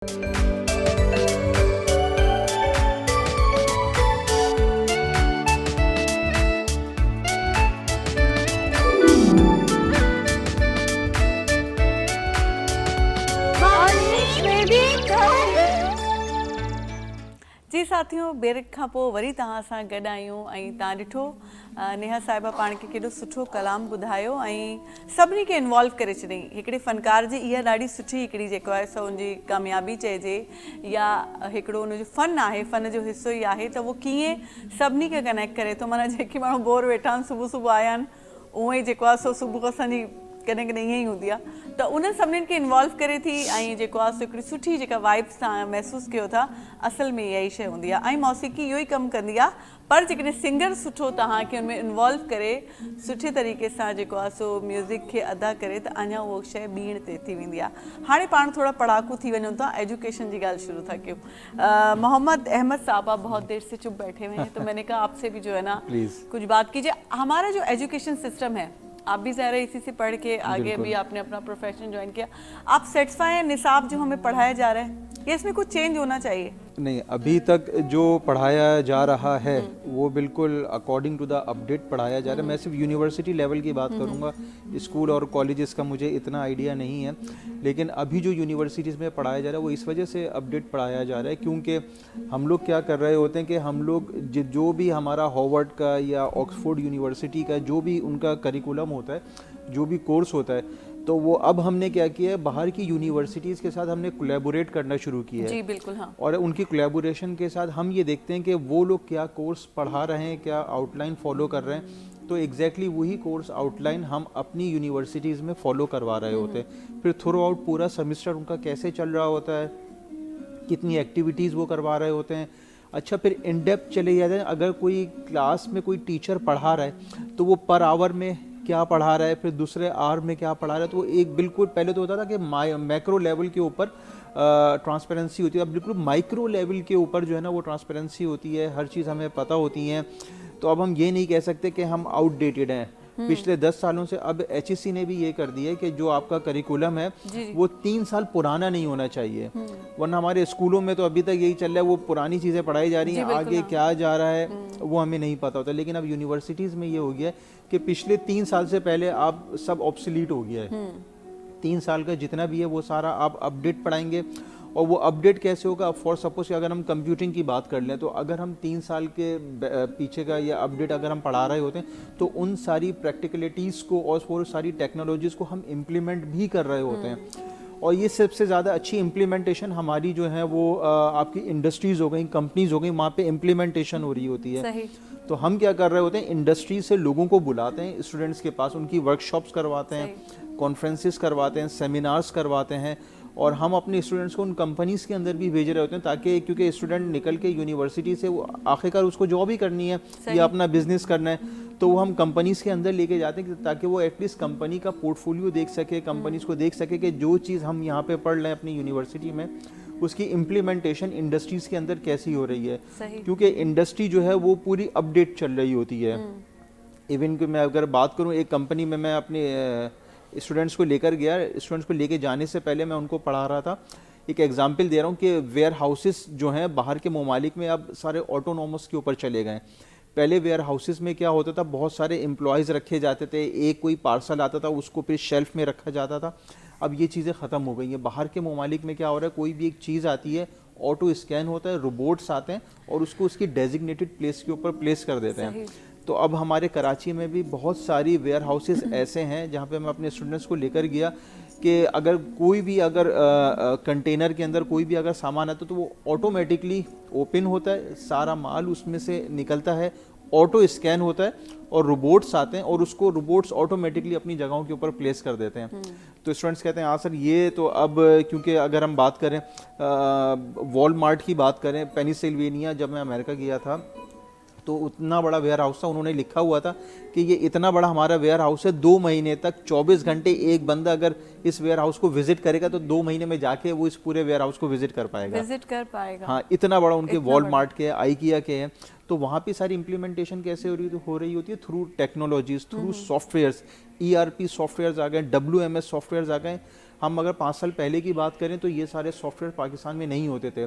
जी साथियों, ब्रेक खां पोइ वरी तव्हां सां गॾु आहियूं ऐं तव्हां ॾिठो नेहा साहिबा पाण खे केॾो सुठो कलाम ॿुधायो ऐं सभिनी खे इन्वॉल्व करे छॾियईं। हिकिड़े फ़नकार जी इहा ॾाढी सुठी हिकिड़ी जेको आहे सो हुनजी कामयाबी चइजे या हिकिड़ो हुनजो फ़न आहे, फ़न जो हिसो ई आहे त उहो कीअं सभिनी खे कनेक्ट करे थो। माना जेके माण्हू बोर वेठा आहिनि सुबुह सुबुह आया आहिनि, उहो ई जेको आहे सो सुबुह असांजी कॾहिं कॾहिं ईअं ई हूंदी आहे त उन सभिनीनि खे इन्वॉल्व करे थी ऐं जेको आहे सो हिकिड़ी सुठी जेका वाइब्स तव्हां महसूसु कयो था, असल में इहा ई शइ हूंदी आहे। ऐं मौसीक़ी इहो ई कमु कंदी आहे, पर जेकॾहिं सिंगर सुठो तव्हांखे हुन में इन्वॉल्व करे सुठे तरीक़े सां जेको आहे सो म्यूज़िक खे अदा करे त अञा उहो शइ ॿीण ते थी वेंदी आहे। हाणे पाण थोड़ा पढ़ाकू थी वञूं था, एजुकेशन जी ॻाल्हि शुरू था कयूं। मोहम्मद अहमद साहब, आप बहुत देर से चुप बैठे हुए हैं, तो मैंने कहा आपसे भी जो है ना कुछ बात कीजिए। हमारा जो एजुकेशन सिस्टम है, आप भी ज़ाहिर है इसी से पढ़ के आगे भी आपने अपना प्रोफेशन ज्वाइन किया, आप सेटिस्फाई हैं निसाब जो हमें पढ़ाया जा रहा है या इसमें कुछ चेंज होना चाहिए? नहीं, अभी तक जो पढ़ाया जा रहा है वो बिल्कुल अकॉर्डिंग टू द अपडेट पढ़ाया जा रहा है। मैं सिर्फ यूनिवर्सिटी लेवल की बात करूंगा, स्कूल और कॉलेजेस का मुझे इतना आइडिया नहीं है, लेकिन अभी जो यूनिवर्सिटीज़ में पढ़ाया जा रहा है वो इस वजह से अपडेट पढ़ाया जा रहा है क्योंकि हम लोग क्या कर रहे होते हैं कि हम लोग जो भी हमारा हार्वर्ड का या ऑक्सफोर्ड यूनिवर्सिटी का जो भी उनका करिकुलम होता है, जो भी कोर्स होता है, तो वो अब हमने क्या किया है, बाहर की यूनिवर्सिटीज़ के साथ हमने कोलैबोरेट करना शुरू किया है। जी बिल्कुल, हाँ। और उनकी कोलैबोरेशन के साथ हम ये देखते हैं कि वो लोग क्या कोर्स पढ़ा रहे हैं, क्या आउटलाइन फॉलो कर रहे हैं, तो एग्जैक्टली वही कोर्स आउटलाइन हम अपनी यूनिवर्सिटीज़ में फॉलो करवा रहे होते हैं। फिर थ्रू आउट पूरा सेमेस्टर उनका कैसे चल रहा होता है, कितनी एक्टिविटीज़ वो करवा रहे होते हैं। अच्छा, फिर इन डेप्थ चले जाते हैं। अगर कोई क्लास में कोई टीचर पढ़ा रहा है तो वो पर आवर में क्या पढ़ा रहा है, फिर दूसरे आवर में क्या पढ़ा रहा है, तो वो एक बिल्कुल पहले तो होता था कि मैक्रो लेवल के ऊपर ट्रांसपेरेंसी होती है, अब बिल्कुल माइक्रो लेवल के ऊपर जो है ना वो ट्रांसपेरेंसी होती है, हर चीज़ हमें पता होती है। तो अब हम ये नहीं कह सकते कि हम आउटडेटेड हैं पिछले 10 सालों से। अब HEC ने भी ये कर दिया है कि जो आपका करिकुलम है वो 3 साल पुराना नहीं होना चाहिए, वरना हमारे स्कूलों में तो अभी तक यही चल रहा है, वो पुरानी चीज़ें पढ़ाई जा रही हैं, आगे क्या जा रहा है वो हमें नहीं पता होता। लेकिन अब यूनिवर्सिटीज़ में ये हो गया है कि पिछले 3 साल से पहले आप सब ऑब्सोलीट हो गया है। 3 साल का जितना भी है वो सारा आप अपडेट पढ़ाएंगे। और वो अपडेट कैसे होगा, फॉर सपोज कि अगर हम कंप्यूटिंग की बात कर लें तो अगर हम 3 साल के पीछे का या अपडेट अगर हम पढ़ा रहे होते हैं तो उन सारी प्रैक्टिकलिटीज़ को और वो सारी टेक्नोलॉजीज़ को हम इम्प्लीमेंट भी कर रहे होते हैं। और ये सबसे ज़्यादा अच्छी इम्प्लीमेंटेशन हमारी जो है वो आपकी इंडस्ट्रीज़ हो गई, कंपनीज़ हो गई, वहाँ पे इम्प्लीमेंटेशन हो रही होती है। सही। तो हम क्या कर रहे होते हैं, इंडस्ट्री से लोगों को बुलाते हैं स्टूडेंट्स के पास, उनकी वर्कशॉप्स करवाते हैं, कॉन्फ्रेंसेस करवाते हैं, सेमिनार्स करवाते हैं, और हम अपने स्टूडेंट्स को उन कंपनीज़ के अंदर भी भेज रहे होते हैं ताकि, क्योंकि स्टूडेंट निकल के यूनिवर्सिटी से वो आखिरकार उसको जॉब ही करनी है या अपना बिजनेस करना है, तो वो हम कंपनीज़ के अंदर लेके जाते हैं ताकि वो एटलीस्ट कंपनी का पोर्टफोलियो देख सके, कंपनीज़ को देख सके कि जो चीज़ हम यहाँ पे पढ़ रहे हैं अपनी यूनिवर्सिटी में उसकी इम्प्लीमेंटेशन इंडस्ट्रीज़ के अंदर कैसी हो रही है, क्योंकि इंडस्ट्री जो है वो पूरी अपडेट चल रही होती है। इवन कि मैं अगर बात करूँ, एक कंपनी में मैं अपने स्टूडेंट्स को लेकर गया, स्टूडेंट्स को लेके जाने से पहले मैं उनको पढ़ा रहा था। एक एग्जांपल दे रहा हूँ कि वेयर हाउसेस जो हैं बाहर के ममालिक में अब सारे ऑटोनोमस के ऊपर चले गए। पहले वेयर हाउसेस में क्या होता था, बहुत सारे एम्प्लॉयज़ रखे जाते थे, एक कोई पार्सल आता था उसको फिर शेल्फ में रखा जाता था। अब ये चीज़ें ख़त्म हो गई हैं। बाहर के ममालिक में क्या हो रहा है, कोई भी एक चीज़ आती है, ऑटो स्कैन होता है, रोबोट्स आते हैं और उसको उसकी डेजिग्नेटेड प्लेस के ऊपर प्लेस कर देते हैं। तो अब हमारे कराची में भी बहुत सारी वेयर हाउसेस ऐसे हैं जहाँ पे मैं अपने स्टूडेंट्स को लेकर गया कि अगर कोई भी अगर कंटेनर के अंदर कोई भी अगर सामान आता है तो वो ऑटोमेटिकली ओपन होता है, सारा माल उसमें से निकलता है, ऑटो स्कैन होता है और रोबोट्स आते हैं और उसको रोबोट्स ऑटोमेटिकली अपनी जगहों के ऊपर प्लेस कर देते हैं। तो स्टूडेंट्स कहते हैं हाँ सर, ये तो अब क्योंकि अगर हम बात करें वॉलमार्ट की बात करें, पेनिसिल्वेनिया जब मैं अमेरिका गया था तो उतना बड़ा वेयर हाउस था, उन्होंने लिखा हुआ था कि ये इतना बड़ा हमारा वेयर हाउस है, 2 महीने तक 24 घंटे एक बंदा अगर इस वेयर हाउस को विजिट करेगा तो 2 महीने में जाके वो इस पूरे वेयर हाउस को विजिट कर पाएगा। हाँ, इतना बड़ा उनके वॉलमार्ट के, आईकिया के हैं। तो वहाँ पे सारी इम्प्लीमेंटेशन कैसे हो रही होती है through technologies, through softwares, ERP softwares आ गए, WMS सॉफ्टवेयर्स आ गए। हम अगर 5 साल पहले की बात करें तो ये सारे सॉफ्टवेयर पाकिस्तान में नहीं होते थे।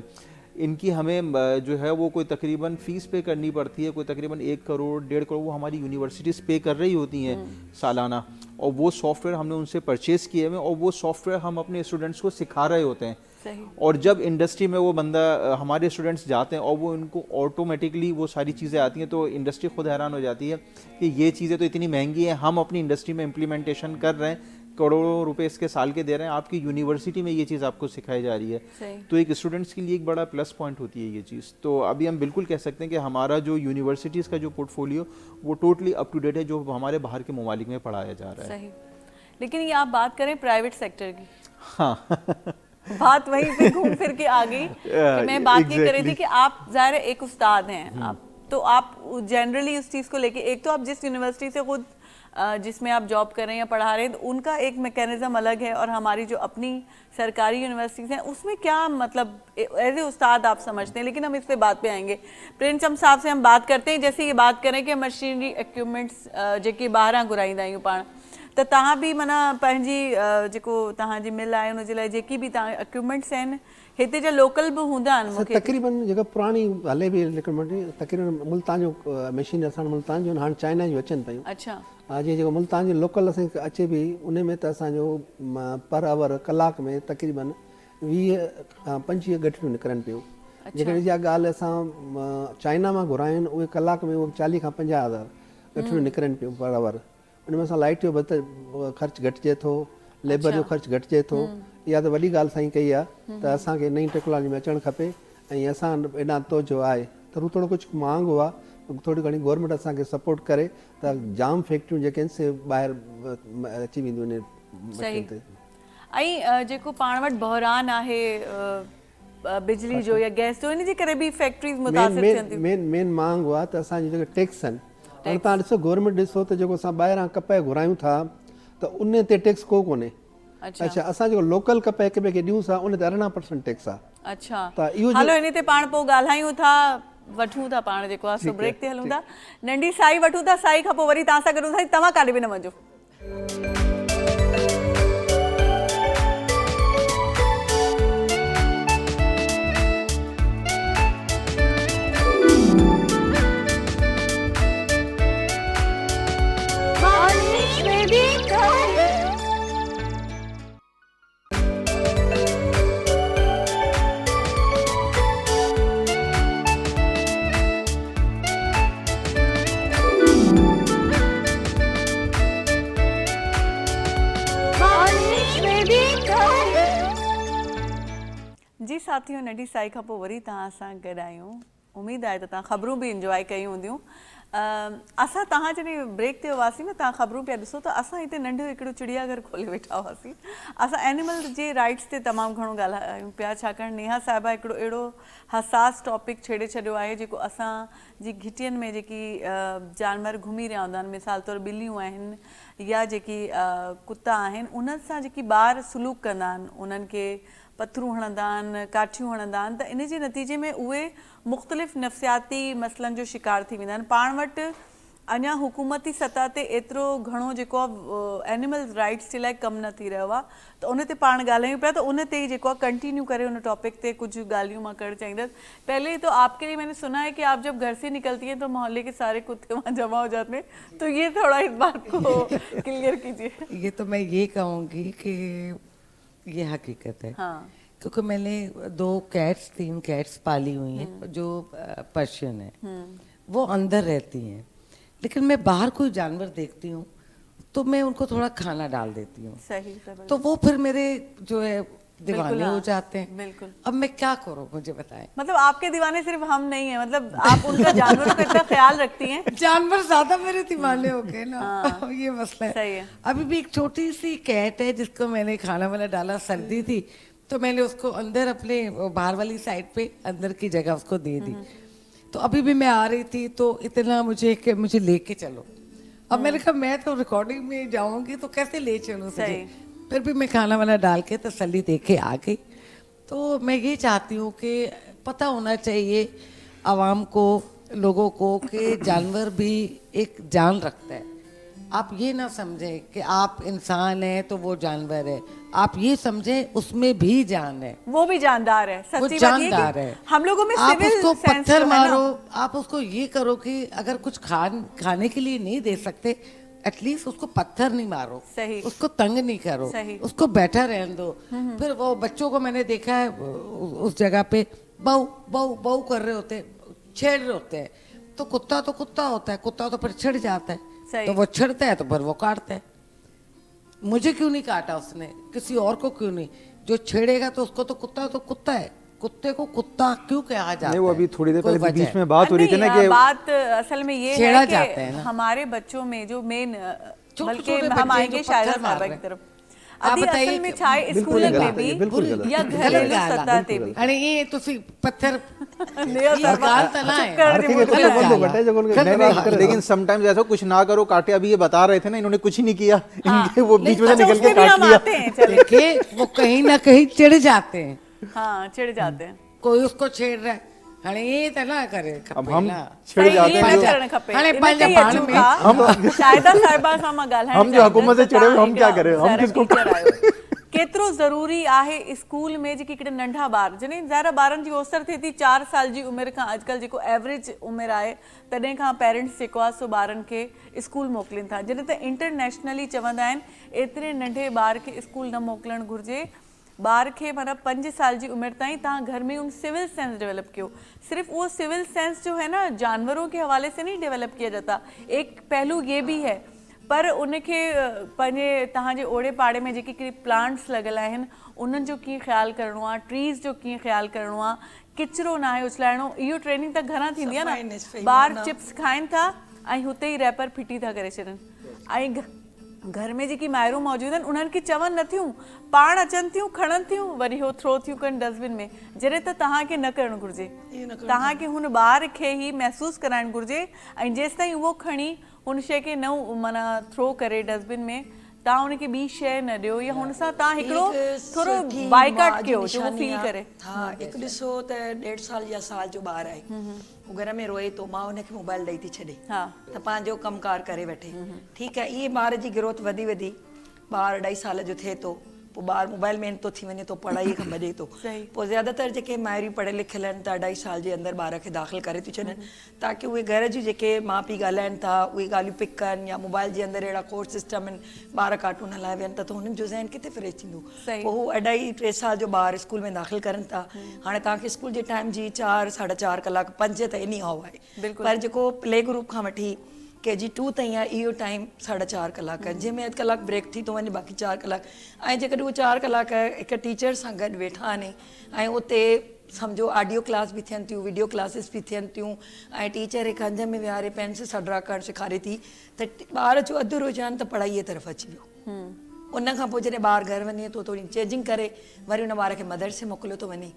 इनकी हमें जो है वो कोई तकरीबन फ़ीस पे करनी पड़ती है, कोई तकरीबन 1 करोड़ 1.5 करोड़ वो हमारी यूनिवर्सिटीज़ पे कर रही होती हैं सालाना, और वो सॉफ्टवेयर हमने उनसे परचेज़ किए हुए और वो सॉफ्टवेयर हम अपने स्टूडेंट्स को सिखा रहे होते हैं। सही। और जब इंडस्ट्री में वो बंदा हमारे स्टूडेंट्स जाते हैं और वो उनको ऑटोमेटिकली वो सारी चीज़ें आती हैं, तो इंडस्ट्री खुद हैरान हो जाती है कि ये चीज़ें तो इतनी महंगी हैं, हम अपनी इंडस्ट्री में इम्प्लीमेंटेशन कर रहे हैं, करोड़ों रुपए इसके साल के दे रहे हैं, आपकी यूनिवर्सिटी में ये चीज़ आपको सिखाई जा रही है। तो एक स्टूडेंट्स के लिए एक बड़ा प्लस पॉइंट होती है ये चीज़। तो अभी हम बिल्कुल कह सकते हैं कि हमारा जो यूनिवर्सिटीज़ का जो पोर्टफोलियो वो टोटली अप टू डेट है, जो हमारे बाहर के ममालिक में पढ़ाया जा रहा है। सही। लेकिन ये आप बात करें प्राइवेट सेक्टर की, हाँ बात वहीं पे घूम फिर के आ गई कि मैं बात ये कर रही थी कि आप ज़ाहिर है एक उस्ताद हैं, आप तो आप जनरली उस चीज़ को लेके, एक तो आप जिस यूनिवर्सिटी से खुद जिसमें आप जॉब कर रहे हैं या पढ़ा रहे हैं, तो उनका एक मैकेनिज्म अलग है, और हमारी जो अपनी सरकारी यूनिवर्सिटीज़ हैं उसमें क्या मतलब एज ए उस्ताद आप समझते हैं। लेकिन हम इस पे बात पे आएंगे। प्रेमचंद साहब से हम बात करते हैं, जैसे ये बात करें कि मशीनरी इक्विपमेंट्स जेके ॿाहिरां घुराईंदा आहियूं पाण, त तव्हां बि माना पंहिंजी जेको तव्हांजी मिल आहे उनजे लाइ जेकी बि तव्हां इक्विपमेंट्स आहिनि हिते जा लोकल बि हूंदा आहिनि मूंखे? तक़रीबन जेका पुरानी हले बि इक्विपमेंट तक़रीबन मुल्तान जो मशीन असां मुल्तान जो हाणे चाइना जूं अचनि पियूं। अच्छा। जीअं जेको मुल्तान जो लोकल असांखे अचे बि उन में त असांजो पर आवर कलाक में तक़रीबन 20 खां 25 गठरियूं निकिरनि पियूं। जेकॾहिं इहा ॻाल्हि असां चाइना मां घुरायूं उहे कलाक में उहे 40 खां 50,000 गठरियूं निकिरनि पियूं पर आवर। उन में असां लाइट जो ख़र्चु घटिजे थो, लेबर जो ख़र्चु घटिजे थो। इहा त वॾी ॻाल्हि साईं कई आहे त असांखे नई टेक्नोलॉजी में अचणु खपे, ऐं असां एॾा तोजो आहे त हू थोरो कुझु महांगो आहे, थोरी घणी गवर्नमेंट असांखे सपोर्ट करे त जाम फैक्ट्रियूं जेके आहिनि से ॿाहिरि अची वेंदियूं आहिनि मशीन ते। ऐं जेको पाण वटि बहरान आहे बिजली जो या गैस जो, इन जे करे बि फैक्ट्रीज़ मुतासिर थियनि थियूं। मेन मांग उहा त असांजी जेके टैक्स आहिनि, हाणे तव्हां ॾिसो गवर्नमेंट ॾिसो त जेको असां ॿाहिरां कपह घुरायूं था त उन ते टैक्स को कोन्हे। अच्छा, असां जेको लोकल कपह हिक ॿिए खे ॾियूं था उन ते 18% टैक्स आहे। अच्छा, त इहो हलो इन ते पाण पोइ ॻाल्हायूं था, वठूं था पाण जेको आहे सो ब्रेक ते हलूं था, नंढी साई वठूं था, साई खां पोइ वरी तव्हां सां गॾु था। तव्हां काॾे बि न वञो। जी साथियों, नंढी साई खां पोइ वरी तव्हां सां गॾु आहियूं। उमेदु आहे त तव्हां ख़बरूं बि इंजॉय कयूं हूंदियूं। असां तव्हां जॾहिं ब्रेक ते हुआसीं न, तव्हां ख़बरूं पिया ॾिसो त असां हिते नंढो हिकिड़ो चिड़ियाघर खोले वेठा हुआसीं। असां एनिमल जे राइट्स ते तमामु घणो ॻाल्हायूं पिया, छाकाणि नेहा साहिबा हिकिड़ो अहिड़ो हसास टॉपिक छेड़े छॾियो आहे जेको असांजी घिटियुनि में जेकी जानवर घुमी रहिया हूंदा आहिनि, मिसाल तौरु ॿिलियूं आहिनि या जेकी कुता आहिनि, उन्हनि सां जेकी ॿार सलूक कंदा आहिनि, उन्हनि खे पथरूं हणंदा आहिनि, काठियूं हणंदा आहिनि, त इन जे नतीजे में उहे मुख़्तलिफ़ नफ़सियाती मसइलनि जो शिकार थी वेंदा आहिनि। पाण वटि अञा हुकूमती सतह ते एतिरो घणो जेको आहे एनिमल राइट्स जे लाइ कमु न थी रहियो आहे, त उन ते पाण ॻाल्हायूं पिया। त उन ते ई जेको आहे कंटिन्यू करे उन टॉपिक ते कुझु ॻाल्हियूं मां करणु चाहींदसि। पहले तो आपके लिए मैंने सुना है कि आप जब घर से निकलती हैं तो मोहल्ले के सारे कुत्ते वहाँ जमा हो जाते हैं, तो ये थोड़ा इस बात को क्लियर कीजिए। ये तो मैं ये कहूँगी कि ये हकीकत है। हाँ। क्योंकि मैंने 3 कैट्स पाली हुई हैं जो पर्शियन है, वो अंदर रहती हैं, लेकिन मैं बाहर कोई जानवर देखती हूँ तो मैं उनको थोड़ा खाना डाल देती हूँ। सही। तो वो फिर मेरे जो है दीवाने हो जाते हैं। बिल्कुल। अब मैं क्या करूँ, मुझे बताएं। मतलब आपके दीवाने सिर्फ हम नहीं है, मतलब आप उनका जानवरों का इतना ख्याल रखती हैं। जानवर ज्यादा मेरे दीवाने हो गए ना। हाँ। ये मसला है। सही है। अभी भी एक छोटी सी कैट है जिसको मैंने खाना वाना डाला, सर्दी थी तो मैंने उसको अंदर अपने बाहर वाली साइड पे अंदर की जगह उसको दे दी। तो अभी भी मैं आ रही थी तो इतना मुझे कि मुझे लेके चलो। अब मैंने कहा मैं तो रिकॉर्डिंग में जाऊंगी तो कैसे ले चलूं तुझे। फिर भी मैं खाना वाना डाल के तसल्ली दे के आ गई। तो मैं ये चाहती हूँ कि पता होना चाहिए आवाम को, लोगों को, कि जानवर भी एक जान रखता है। आप ये ना समझें कि आप इंसान हैं तो वो जानवर है। आप ये समझें उसमें भी जान है, वो भी जानदार है। वो सच्ची बात ये जानदार कि है। हम लोगों में आप सिविल उसको सेंस पत्थर जो है ना, मारो, आप उसको ये करो कि अगर कुछ खाने के लिए नहीं दे सकते, एटलीस्ट उसको पत्थर नहीं मारो, सही। उसको तंग नहीं करो, सही। उसको बैठा रहने दो। फिर वो बच्चों को मैंने देखा है उस जगह पे बहू बहू बहू कर रहे होते हैं, छेड़ रहे होते हैं, तो कुत्ता होता है, कुत्ता तो फिर छिड़ जाता है, सही। तो वो छिड़ता है तो फिर वो काटता है। मुझे क्यों नहीं काटा उसने, किसी और को क्यों नहीं? जो छेड़ेगा तो उसको तो कुत्ता है, कुत्ते को कुत्ता क्यों कहा जाता है? नहीं, वो अभी थोड़ी देर कोई पहले वजह बीच में बात हो रही थी ना नहीं, कि बात असल में ये छेड़ा है जाता है कि ना। हमारे बच्चों में जो मेन, छोटे बल्कि छोटे हम बच्चे आएंगे जो शायद पत्थर मार साहबा रहे की तरफ। आप अभी बताइए असल में कि- छाए बिल्कुल स्कूलन गलत में है, भी बिल्कुल गलत या है। घरेलू गलत है, सतह ते बिल्कुल भी अरे ये तुसी पत्थर नेहा ये साहबा, गाल तना चुप है। कर हर दी के मुझे। कुत्ते बंद हो बटे जो उनके नहीं, नहीं, लेकिन समटाइम्स ऐसा कुछ ना करो, काटे। अभी ये बता रहे थे ना, इन्होंने कुछ ही नहीं किया, इनके वो बीच में से अच्छा, निकल उसमें के भी काट हम लिया। आते हैं, चलिए। देखिए वो कहीं ना कहीं चिढ़ जाते हैं, हाँ, चिढ़ जाते हैं। कोई उसको छेड़ रहा है, हाणे ये त ना करे खपे अब हम ना। छिड़ सही, जाते ये हैं न जो- करणु खपे। हाणे इन पंहिंजे ते ई पाण अचूं में था। शाहिदा साहिबा सां मां ॻाल्हाइण हम जो हुकूमत से चाहींदसि, चिढ़े हुए, हम तव्हां क्या करें? हम हिकिड़ा किसको टीचर आहियो। केतिरो ज़रूरी आहे स्कूल में जेके हिकिड़े नंढा ॿार, जॾहिं ज़ाहिर ॿारनि जी ओसर थिए थी 4 साल जी उमिरि खां, अॼुकल्ह जेको एवरेज उमिरि आहे तॾहिं खां पेरेंट्स जेको आहे सो ॿारनि खे स्कूल मोकिलीनि था। जॾहिं त इंटरनेशनली चवंदा आहिनि एतिरे नंढे ॿार खे स्कूल न मोकिलणु घुरिजे। ॿार खे माना 5 साल की उम्र ताईं तव्हां घर में उन सिविल सेंस डेवलप किया। सिर्फ वो सिविल सेंस जो है ना जानवरों के हवाले से नहीं डेवलप किया जाता, एक पहलू ये भी है। पर उनखे पंहिंजे तव्हांजे ओड़े पाड़े में जेके कहिड़ी प्लांट्स लॻल आहिनि उन्हनि जो कीअं ख़्यालु करिणो आहे, ट्रीज़ जो कीअं ख़्यालु करिणो आहे, किचिरो न आहे उछलाइणो। इहो ट्रेनिंग त घरां थींदी आहे न। ॿार चिप्स खाइनि था ऐं हुते ई रैपर फिटी था करे छॾनि। ऐं घर में जेकी माइरूं मौजूद आहिनि उन्हनि खे चवनि नथियूं, पाण अचनि थियूं, खणनि थियूं, वरी हो थ्रो थियूं कनि डस्टबिन में, जॾहिं त तव्हांखे न करणु घुरिजे। तव्हांखे हुन ॿार खे ई महसूसु कराइणु घुरिजे ऐं जेसि ताईं उहो खणी हुन शइ खे न माना थ्रो करे डस्टबिन में, तव्हां हुनखे ॿी शइ न ॾियो या हुन सां तव्हां हिकिड़ो थोरो बाइकाट कयो जो उहो फील करे। हाँ, हिकु ॾिसो त 1.5 साल या साल जो ॿारु आहे, हू घर में रोए थो, मां हुनखे मोबाइल ॾेई थी छॾे हाँ। त पंहिंजो कमकार करे वठे। ठीकु आहे, इहे ॿार जी ग्रोथ वधी वधी ॿार 2.5 साल जो थिए थो, पोइ ॿारु मोबाइल में थो थी वञे थो, पढ़ाई खां भॼे थो। पोइ ज़्यादातर जेके माइरूं पढ़ियल लिखियल आहिनि त 2.5 साल जे अंदरि ॿार खे दाख़िल करे थियूं छॾनि, ताकी उहे घर जूं जेके माउ पीउ ॻाल्हाइनि था उहे ॻाल्हियूं पिक कनि, या मोबाइल जे अंदरि अहिड़ा कोर्स सिस्टम आहिनि, ॿार कार्टून हलाए वियनि त हुननि जो ज़हन किथे फ्रेश थींदो। पोइ हू 2.5-3 साल जो ॿारु स्कूल में दाख़िल करनि था। हाणे तव्हांखे स्कूल जे टाइम जी 4-4.5 कलाक 5 त एनी हाउ आहे, पर जेको प्ले ग्रुप खां वठी KG2 ताईं आहे इहो टाइम 4.5 कलाक आहे, जंहिंमें अधु कलाकु ब्रेक थी थो वञे, बाक़ी 4 कलाक। ऐं जेकॾहिं उहे 4 कलाक हिकु टीचर सां गॾु वेठा आहिनि ऐं उते सम्झो ऑडियो क्लास बि थियनि थियूं, वीडियो क्लासिस बि थियनि थियूं, ऐं टीचर हिकु हंध में विहारे पेन सां ड्रा करणु सेखारे थी, त ॿार जो अधु रुझान त पढ़ाईअ तरफ़ अची वियो। उन खां पोइ जॾहिं ॿारु घर वञे थो थोरी चेंजिंग करे वरी उन ॿार खे मदरसे मोकिलियो थो वञे,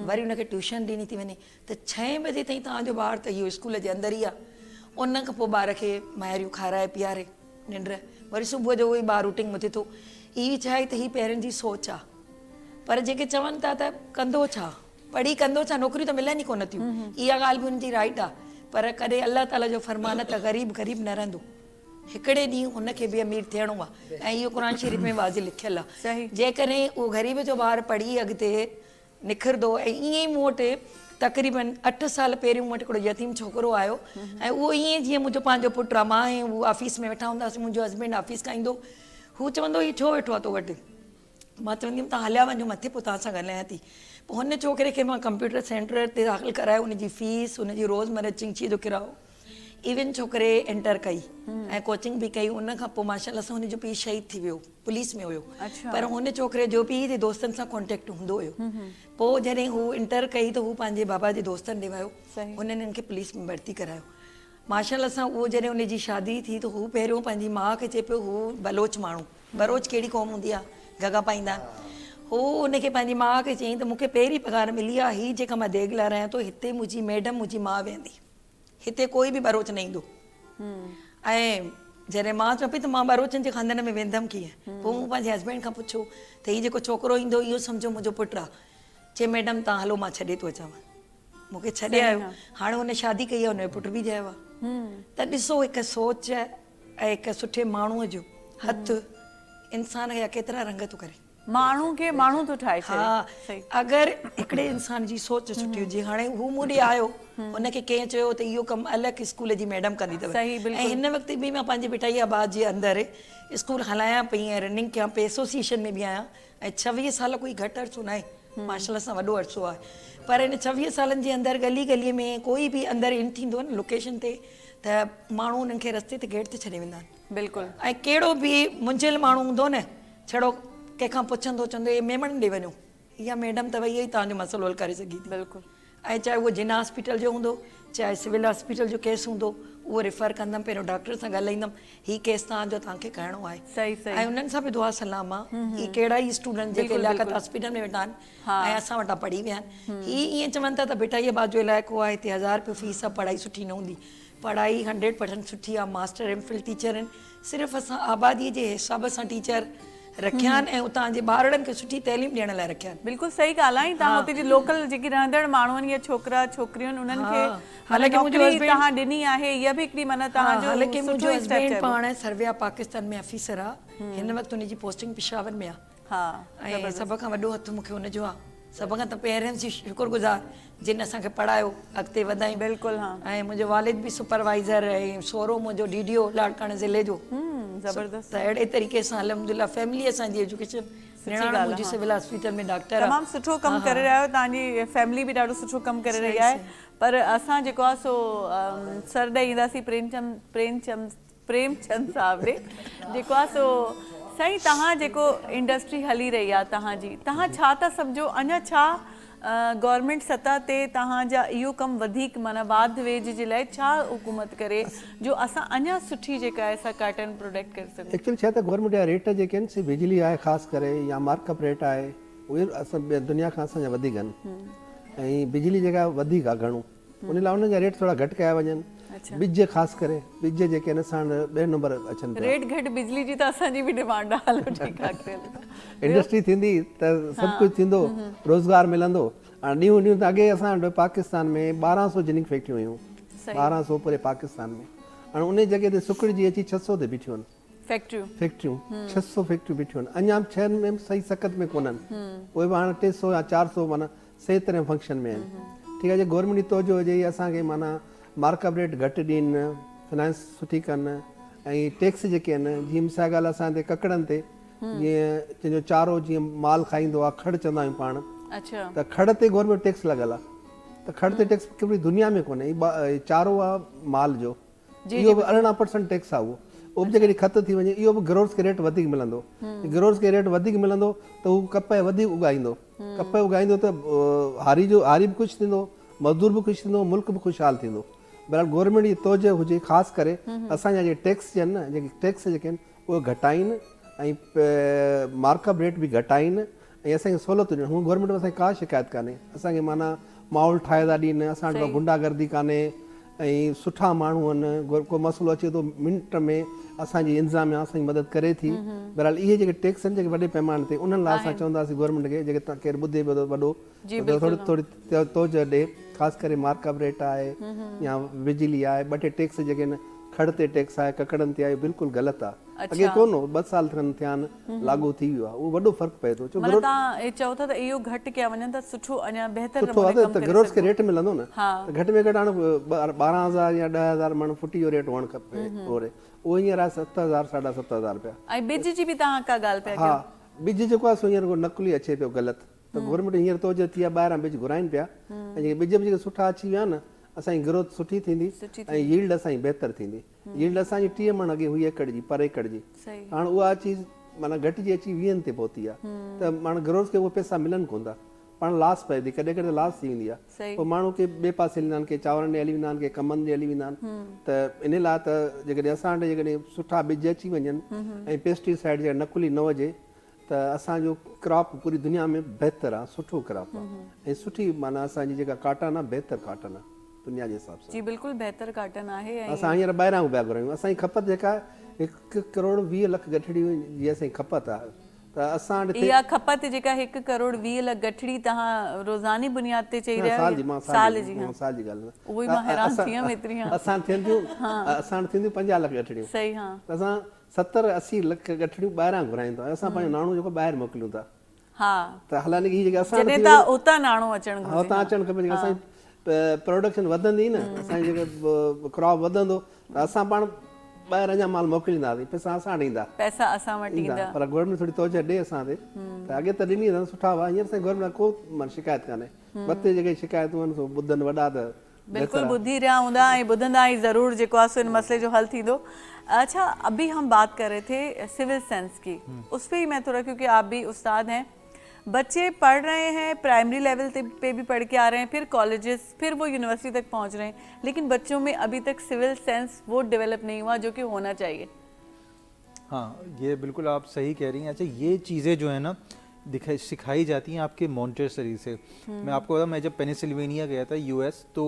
वरी उनखे ट्यूशन ॾिनी थी वञे, त 6 बजे ताईं तव्हांजो ॿारु त इहो स्कूल जे अंदरि ई आहे। उन खां पोइ ॿार खे माइरियूं खाराए पीआरे निंड, वरी सुबुह जो उहो ई ॿारु रूटीन उथे थो। इहा छा आहे त हीअ पेरेंट्स जी सोच आहे, पर जेके चवनि था त कंदो छा, पढ़ी कंदो छा, नौकरियूं त मिलनि ई कोन थियूं, इहा ॻाल्हि बि हुनजी राइट आहे, पर कॾहिं अलाह ताला जो फरमान त ग़रीब ग़रीब न रहंदो, हिकिड़े ॾींहुं हुनखे बि अमीर थियणो आहे। ऐं इहो क़ुर शरीफ़ में वाज़िह लिखियलु आहे, जेकॾहिं उहो ग़रीब जो ॿारु पढ़ी अॻिते निखरंदो। ऐं ईअं ई मूं वटि तक़रीबन 8 साल पहिरियों मूं वटि हिकिड़ो यतीम छोकिरो आयो, ऐं उहो ईअं जीअं मुंहिंजो पंहिंजो पुटु आहे, मां ऐं उहो ऑफिस में वेठा हूंदासीं, मुंहिंजो हस्बैंड ऑफिस खां ईंदो, हू चवंदो हीउ छो वेठो आहे तो वटि, मां चवंदी हुअमि तव्हां हलिया वञो मथे, पोइ तव्हां सां ॻाल्हायां थी। पोइ हुन छोकिरे खे मां कंप्यूटर सेंटर ते दाख़िल करायो, उनजी फीस, उनजी रोज़मर्रा चिंची जो किरायो, इवन छोकिरे एंटर कई ऐं कोचिंग बि कई। उन खां पोइ माशाल्लाह सां हुनजो पीउ शहीद थी वियो, पुलिस में हुयो, पर हुन छोकिरे जो पीउ जे दोस्तनि सां कॉन्टेक्ट हूंदो हुयो। पोइ जॾहिं हू इंटर कई त हू पंहिंजे बाबा जे दोस्तनि ॾे वियो, उन्हनि हिनखे पुलिस में भर्ती करायो। माशाल्लाह सां उहो जॾहिं उनजी शादी थी त हू पहिरियों पंहिंजी माउ खे चए पियो, हू बलोच माण्हू, बलोच कहिड़ी क़ौम हूंदी आहे, गगा पाईंदा आहिनि, हू उनखे पंहिंजी माउ खे चयईं त मूंखे पहिरीं पघार मिली आहे, हीअ जेका मां देॻ लारायां थो, हिते मुंहिंजी मैडम मुंहिंजी माउ वेहंदी, हिते कोई बि बरोच न ईंदो। ऐं जॾहिं मां चवां पई त मां बरोचनि जे खानदान में वेंदमि कीअं, पोइ मूं पंहिंजे हस्बैंड खां पुछियो त हीउ जेको छोकिरो ईंदो इहो सम्झो मुंहिंजो पुटु आहे, चए मैडम तव्हां हलो मां छॾे थो अचांव, मूंखे छॾे आयो। हाणे हुन शादी कई आहे, हुनजो पुटु बि ॼायो आहे। त ॾिसो हिकु सोच ऐं हिकु सुठे माण्हूअ जो हथु इंसान जा केतिरा रंग थो करे। माण्हू खे माण्हू थो ठाहे छॾे। हा सही। अगरि हिकिड़े इंसान जी सोच सुठी हुजे, हाणे हू मूं ॾे आयो, हुनखे कंहिं चयो त इहो कमु अलॻि स्कूल जी मैडम कंदी अथव, सही, ऐं बिल्कुलु। हिन वक़्तु बि मां पंहिंजे बिटाईआबाद जे अंदरि स्कूल हलायां पई ऐं रनिंग कयां पई, एसोसिएशन में बि आहियां, ऐं 26 साल कोई घटि अर्सो न आहे, माशाल्लाह सां वॾो अर्सो आहे। पर इन 26 सालनि जे अंदरि गली गलीअ में कोई बि अंदरि इन थींदो न लोकेशन ते, त माण्हू उन्हनि खे रस्ते ते गेट ते छॾे वेंदा आहिनि। बिल्कुलु। ऐं कहिड़ो बि मुंझियल माण्हू हूंदो न, छड़ो कंहिंखां पुछंदो चवंदो इहे मेमण ॾे वञो, इहा मैडम अथव, इहा ई तव्हांजो मसइलो हल करे सघी थी। बिल्कुलु। ऐं चाहे उहो जिना हॉस्पिटल जो हूंदो, चाहे सिविल हॉस्पिटल जो केस हूंदो, उहो रेफर कंदमि, पहिरियों डॉक्टर सां ॻाल्हाईंदमि, हीउ केस तव्हांखे करिणो आहे। सही सही। ऐं उन्हनि सां बि दुआ सलाम आहे, ही कहिड़ा ई स्टूडेंट जेके लियाकत हॉस्पिटल में वेठा आहिनि ऐं असां वटां पढ़ी विया आहिनि। ही ईअं चवनि था त बिटाईआबाद जो इलाइक़ो आहे, हिते 1000 रुपयो फीस आहे, पढ़ाई सुठी न हूंदी। पढ़ाई 100% सुठी आहे, मास्टर एमफिल टीचर आहिनि, सिर्फ़ु असां आबादीअ जे हिसाब सां टीचर रखिया आहिनि ऐं उतां जे ॿारनि खे सुठी तइलीम ॾियण लाइ रखिया आहिनि। बिल्कुलु सही ॻाल्हि आहे। तव्हां हुते जी लोकल जेकी रहंदड़ माण्हू आहिनि या छोकिरा छोकिरियूं आहिनि, उन्हनि खे हालांकि मुंहिंजो नौकरी हस्बैंड तव्हां ॾिनी आहे, इहा बि हिकिड़ी माना तव्हांजो हालांकि मुंहिंजो सुठो स्टेप हस्बैंड चइबो। पाण सर्विया पाकिस्तान में ऑफिसर आहे, हिन वक़्तु हुनजी पोस्टिंग पेशावर में आहे। हा, ऐं सभ खां वॾो हथु मूंखे हुनजो आहे, सभ खां त पेरेंट्स जी शुक्रगुज़ार जिन असांखे पढ़ायो, अॻिते वधायूं। बिल्कुलु। हा, ऐं मुंहिंजो वालिद बि सुपरवाइज़र, ऐं सहुरो मुंहिंजो DDO लाड़काणे ज़िले जो। ज़बरदस्त। त अहिड़े तरीक़े सां अल्हम्दुलिल्लाह फैमिली असांजी एजुकेशन, निणान मुंहिंजी सिविल हॉस्पिटल में डॉक्टर आहे। तमामु सुठो कमु करे रहिया आहियो, तव्हांजी फैमिली बि ॾाढो सुठो कमु करे रही आहे। पर असां जेको आहे सो सर ॾे ईंदासीं प्रेमचंद साहब ॾे, जेको आहे सो साईं तव्हां जेको इंडस्ट्री हली रही आहे तव्हांजी, तव्हां छा था सम्झो अञा छा गवर्नमेंट सतह ते तव्हांजा इहो कमु वधीक माना वाध वेज जे लाइ छा हुकूमत करे जो असां अञा सुठी जेका आहे असां कॉटन प्रोडक्ट करे सघूं? एक्चुअली छा त गवर्नमेंट जा रेट जेके आहिनि से बिजली आहे ख़ासि करे या मार्कअप रेट आहे, उहे असां दुनिया खां असांजा वधीक आहिनि, ऐं बिजली जेका वधीक आहे घणो, उन लाइ उनजा रेट थोरा घटि कया वञनि। बिज ख़ासि करे बिज जेके आहिनि असां ॿिए नंबर अचनि पिया। रेट घटि बिजली जी त असांजी बि डिमांड आहे। हलो ठीकु आहे। इंडस्ट्री थींदी त सभु कुझु थींदो, रोज़गार मिलंदो। हाणे ॾींहों ॾींहुं त अॻे असां वटि पाकिस्तान में 1200 जिनिंग फैक्ट्रियूं हुयूं, 1200 पूरे पाकिस्तान में। हाणे उन जॻह ते सुकड़ जी अची 600 ते बीठियूं आहिनि फैक्ट्रियूं, 600 फैक्ट्रियूं बीठियूं आहिनि। अञा शहरनि में सही सकत में कोन्हनि, उहे बि हाणे 300 या 400 माना सही तरह फंक्शन में आहिनि। ठीकु आहे, जे गवर्नमेंट जी तवजो हुजे असांखे माना मार्कअप रेट घटि ॾियनि, फाइनेंस सुठी कनि, ऐं टैक्स जेके आहिनि जीअं मिसाल ॻाल्हि असां हिते ककड़नि ते जीअं जंहिंजो चारो जीअं माल खाईंदो आहे, खड़ चवंदा आहियूं पाण, त खड़ ते गवर्नमेंट टैक्स लॻल आहे। त खड़ ते टैक्स कहिड़ी दुनिया में कोन्हे, चारो आहे माल जो, इहो बि 18% टैक्स आहे। उहो बि जेकॾहिं ख़त थी वञे, इहो बि ग्रोर्स खे रेट वधीक मिलंदो। ग्रोर्स खे रेट वधीक मिलंदो त हू कपह वधीक उगाईंदो, कपह उगाईंदो त हारी बि ख़ुशि थींदो, मज़दूर बि ख़ुशि थींदो, मुल्क बि ख़ुशहाल थींदो। बहरहाल गवर्नमेंट जी तवजो हुजे ख़ासि करे असांजा जेके टैक्स आहिनि न, जेके टैक्स जेके आहिनि उहे घटाइनि, ऐं मार्कअप रेट बि घटाइनि, ऐं असांखे सहूलियत ॾियनि। हूअं गवर्नमेंट में असांखे का शिकायत कान्हे, असांखे माना माहौल ठाहे था ॾियनि, असां वटि गुंडागर्दी कान्हे, ऐं सुठा माण्हू आहिनि, को मसइलो अचे थो मिंट में असांजी इंतिज़ामिया असांजी मदद करे थी। बहरहाल इहे जेके टैक्स आहिनि जेके वॾे पैमाने ते, उन्हनि लाइ असां चवंदासीं गवर्नमेंट खे, जेके तव्हां केरु ॿुधे पियो वॾो, थोरी तवजो ॾे, ख़ासि करे मार्कअप रेट आहे या बिजली आहे, 2 टे टैक्स जेके आहिनि, खड़ ते टैक्स आहे, ककड़नि ते आहे, बिल्कुलु ग़लति आहे। अॻे कोन हो, 2 साल थिया आहिनि लागू थी वियो आहे, उहो वॾो फ़र्क़ु पए थो। तव्हां चओ था त इहो घटि कया वञनि त सुठो अञा बहितर त ग्रोर्स खे रेट मिलंदो न, घटि में घटि हाणे 12,000 या 10,000 माण्हू फुटी जो रेट हुअणु खपे, उहो हींअर आहे 7,000 साढा 7,000 रुपया। ऐं बिज जी बि तव्हां का ॻाल्हि पिया हा, बिज जेको आहे सो हींअर नकुली अचे पियो ग़लति, त गवर्नमेंट हींअर तवजो थी आहे ॿाहिरां बिज घुराइनि पिया, ऐं जेके बिज बि जेके सुठा अची विया न, असांजी ग्रोथ सुठी थींदी ऐं यील्ड असांजी बहितर थींदी। यील्ड असांजी 30 मण अॻे हुई एकड़ जी, पर एकड़ जी, हाणे उहा अची माना घटिजी अची 20 ते पहुती आहे, त माण्हू ग्रोथ खे उहे पैसा मिलनि कोन था, पाण लॉस पए थी, कॾहिं कॾहिं लॉस थी वेंदी आहे, पोइ माण्हू खे ॿिए पासे हली वेंदा आहिनि, के चांवरनि ॾे हली वेंदा आहिनि, के कमनि ॾे हली वेंदा आहिनि। त इन लाइ त जेकॾहिं असां वटि जेकॾहिं सुठा बिज अची वञनि ऐं पेस्टिसाइड जेका नकुली न हुजे, त असांजो क्रॉप पूरी दुनिया में बहितर आहे, सुठो क्रॉप आहे, ऐं सुठी माना असांजी जेका कॉटन आहे बहितर कॉटन आहे दुनिया जे हिसाब सां। जी बिल्कुलु बहितर कॉटन आहे। असां हींअर ॿाहिरां पिया घुरायूं, असांजी खपत जेका 1 करोड़ 20 लख गठड़ियूं जी असांजी खपत आहे, त असां वटि इहा खपत जेका 1 करोड़ 20 लख गठड़ी तव्हां रोज़ानी बुनियाद ते चई रहिया आहियो? साल जी ॻाल्हि उहो ई मां हैरान थी वियमि एतिरी। असां थींदियूं 50 लख गठड़ियूं, सही। हा, असां 70-80 लख गठड़ियूं ॿाहिरां घुरायूं था, असां पंहिंजो नाणो जेको ॿाहिरि मोकिलियूं था, हाँ त हलाने की जगह असां जॾहिं त उतां नाणो अचणु हा उतां अचणु खपे जेका असांजी प्रोडक्शन वधंदी न असांजी जेके क्रॉप वधंदो त असां पाण ॿाहिरि अञा माल मोकिलींदासीं पैसा असां ॾींदा पैसा असां वटि ईंदा पर गवर्नमेंट थोड़ी तवजो ॾे असां ते त अॻे त ॾिनी अथनि सुठा हुआ हींअर असांजी गवर्नमेंट को माना शिकायत कान्हे ॿ टे जेके शिकायतूं आहिनि सो ॿुधनि वॾा त बिल्कुल बुद्धि रहा हूंदा ऐं ॿुधंदा ई ज़रूर जेको आहे सो इन मसले जो हल थींदो। अच्छा अभी हम बात कर रहे थे सिविल सेंस की, उस पर ही मैं थोड़ा, क्योंकि आप भी उस्ताद हैं, बच्चे पढ़ रहे हैं प्राइमरी लेवल पे भी पढ़ के आ रहे हैं, फिर कॉलेजेस, फिर वो यूनिवर्सिटी तक पहुंच रहे हैं, लेकिन बच्चों में अभी तक सिविल सेंस वो डेवलप नहीं हुआ जो कि होना चाहिए। हाँ ये बिल्कुल आप सही कह रही हैं। अच्छा ये चीज़ें जो है ना सिखाई जाती हैं आपके मॉन्टेसरी से। मैं आपको बताऊँ, मैं जब पेनिसिल्वेनिया गया था यूएस, तो